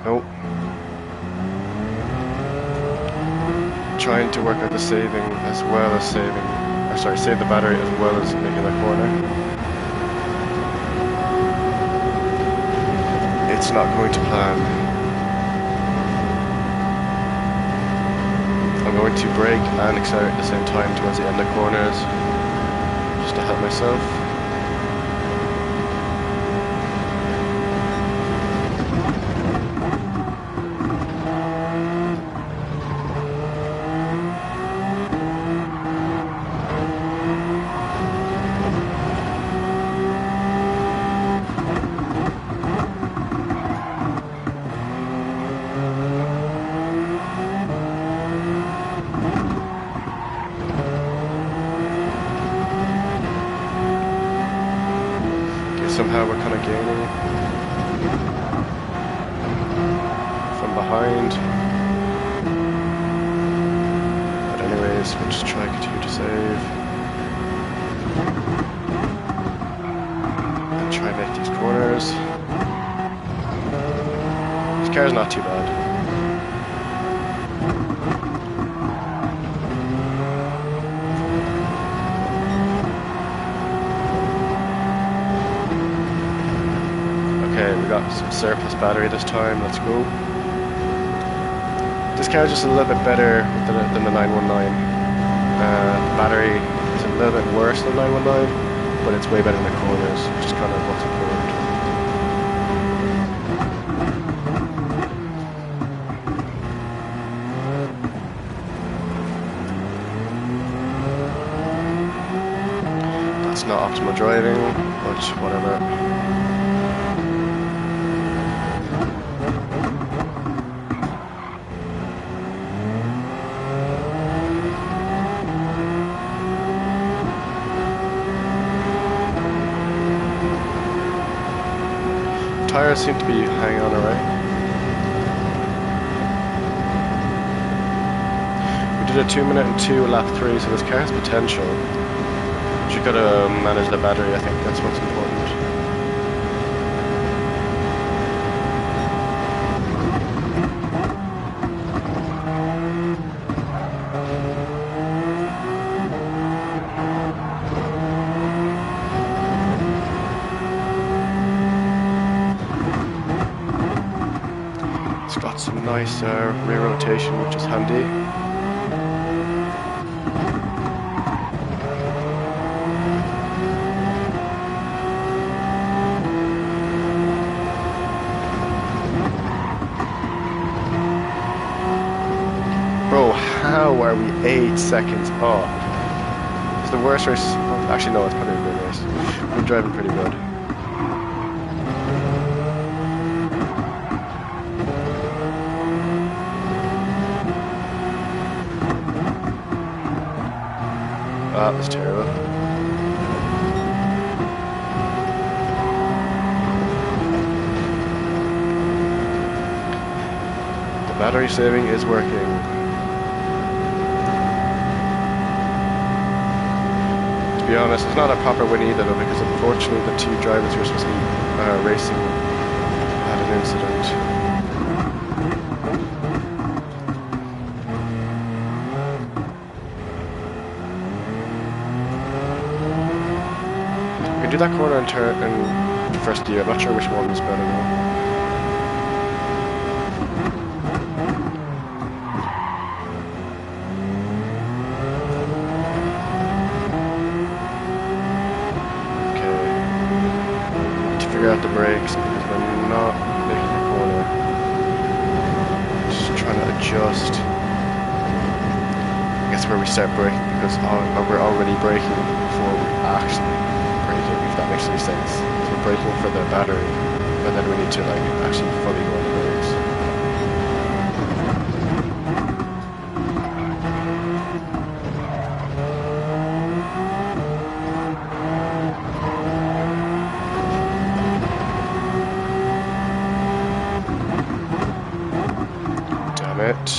Nope. Trying to work out the saving as well as save the battery as well as making that corner. It's not going to plan. I'm going to brake and accelerate at the same time towards the end of corners, just to help myself. Somehow we're kind of gaining from behind. But anyways, we'll just try to continue to save. And try and make these corners. The car's not too bad. Okay, we got some surplus battery this time, let's go. This car is just a little bit better than the 919. The battery is a little bit worse than the 919, but it's way better in the corners, which is kind of what's important. That's not optimal driving, but whatever. Tires seem to be hanging on alright. We did a 2 minute and 2 lap 3, so this car has potential. You gotta manage the battery, I think that's what's important. It's got some nice rear rotation, which is handy. Bro, how are we 8 seconds off? It's the worst race. Actually, no, it's probably a good race. We've been driving pretty good. That was terrible. The battery saving is working. To be honest, it's not a proper win either though, because unfortunately the two drivers who were supposed to be racing had an incident. Do that corner in first gear. I'm not sure which one is better though. Okay. Need to figure out the brakes because we're not making the corner. Just trying to adjust. I guess where we start braking because we're already braking before we actually. If that makes any sense. So we're braking for the battery, but then we need to like actually fully go on the brakes. Damn it.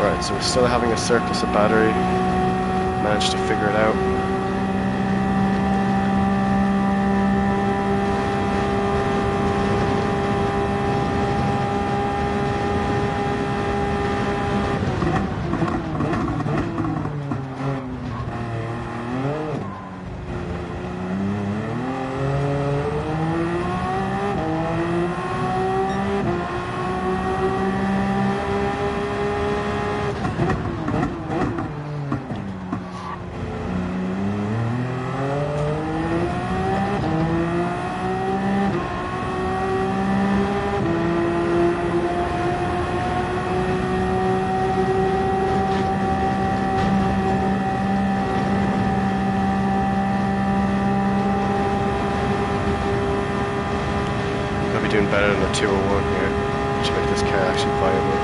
Right, so we're still having a surplus of battery. Managed to figure it out. 201 here to make this car actually viable.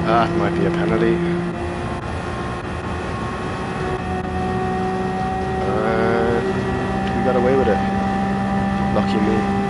That might be a penalty. We got away with it. Lucky me.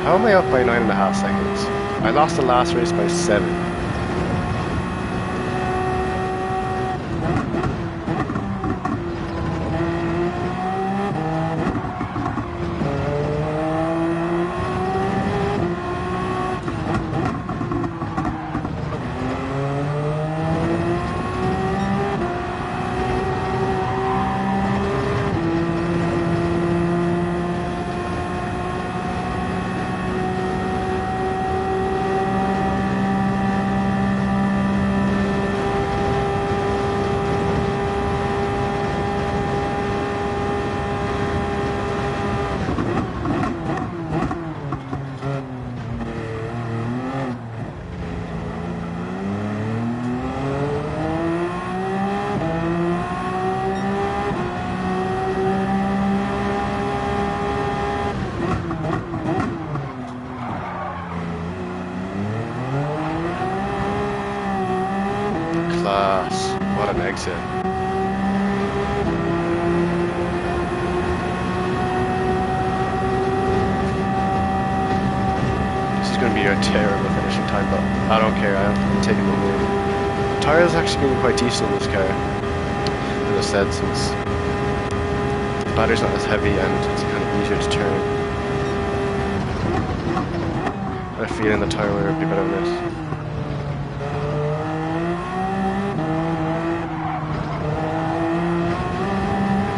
How am I up by 9.5 seconds? I lost the last race by 7. Class. What an exit. This is going to be a terrible finishing time, but I don't care. I'm taking the win. The tires actually been quite decent in this car. As I said, since the battery's not as heavy and it's kind of easier to turn. I have a feeling the tire wear would be better than this.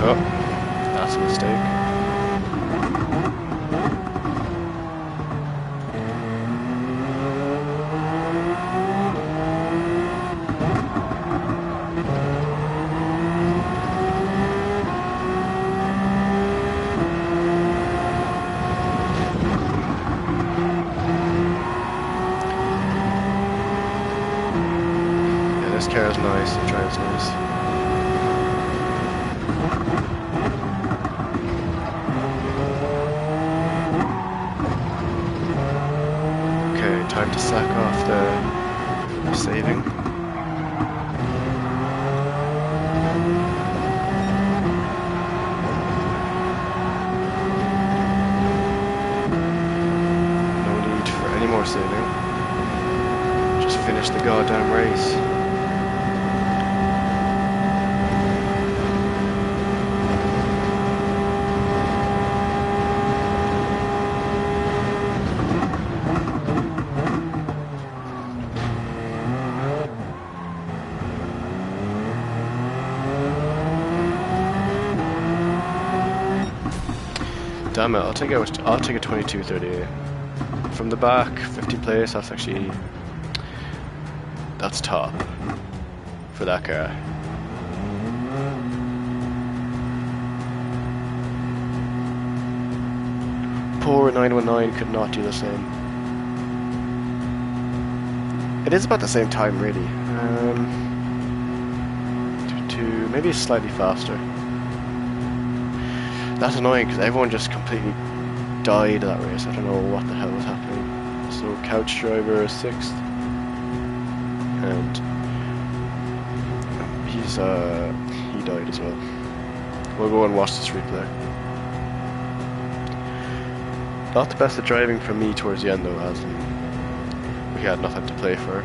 Oh, that's a mistake. Yeah, this car is nice, it drives nice. Time to sack off the saving. goddamn race. Damn it, I'll take a 22.38. From the back, 50th place, that's top for that car. Poor 919 could not do the same. It is about the same time, really. Maybe slightly faster. That's annoying because everyone just completely died that race. I don't know what the hell was happening. So Couch Driver 6th, and he died as well. We'll go and watch this replay. Not the best at driving for me towards the end though, as we had nothing to play for.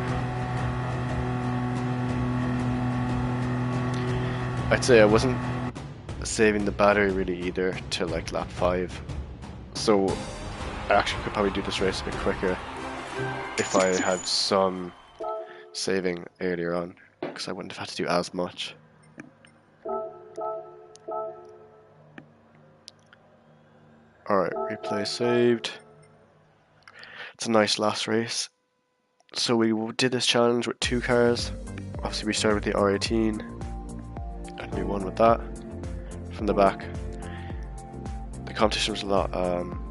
I'd say I wasn't saving the battery really either till like lap 5, so I actually could probably do this race a bit quicker if I had some saving earlier on, because I wouldn't have had to do as much. Alright, replay saved. It's a nice last race. So we did this challenge with 2 cars. Obviously we started with the R18 and we won with that. From the back, the competition was a lot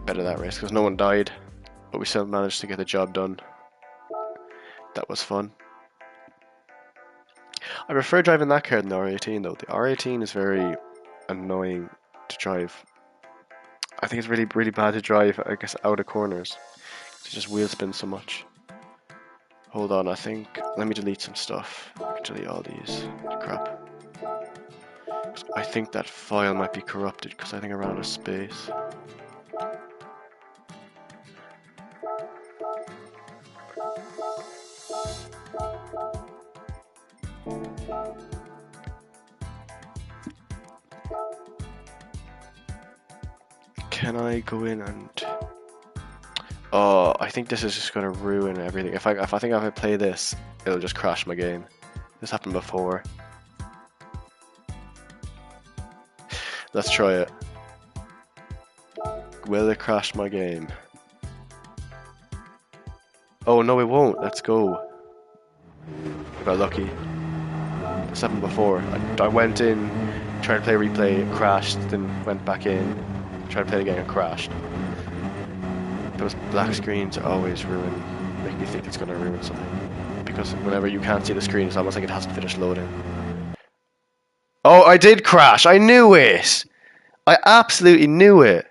better that race because no one died, but we still managed to get the job done. That was fun. I prefer driving that car than the R18 though. The R18 is very annoying to drive. I think it's really bad to drive, I guess, out of corners. It just wheel spins so much. Hold on, let me delete some stuff. I can delete all these. Crap. I think that file might be corrupted because I think I ran out of space. Can I go in and... Oh, I think this is just gonna ruin everything. If I play this, it'll just crash my game. This happened before. Let's try it. Will it crash my game? Oh no, it won't. Let's go. We got lucky. This happened before. I went in, tried to play replay, it crashed, then went back in, tried to play it again, and crashed. Those black screens are always make me think it's going to ruin something. Because whenever you can't see the screen, it's almost like it hasn't finished loading. Oh, I did crash! I knew it! I absolutely knew it!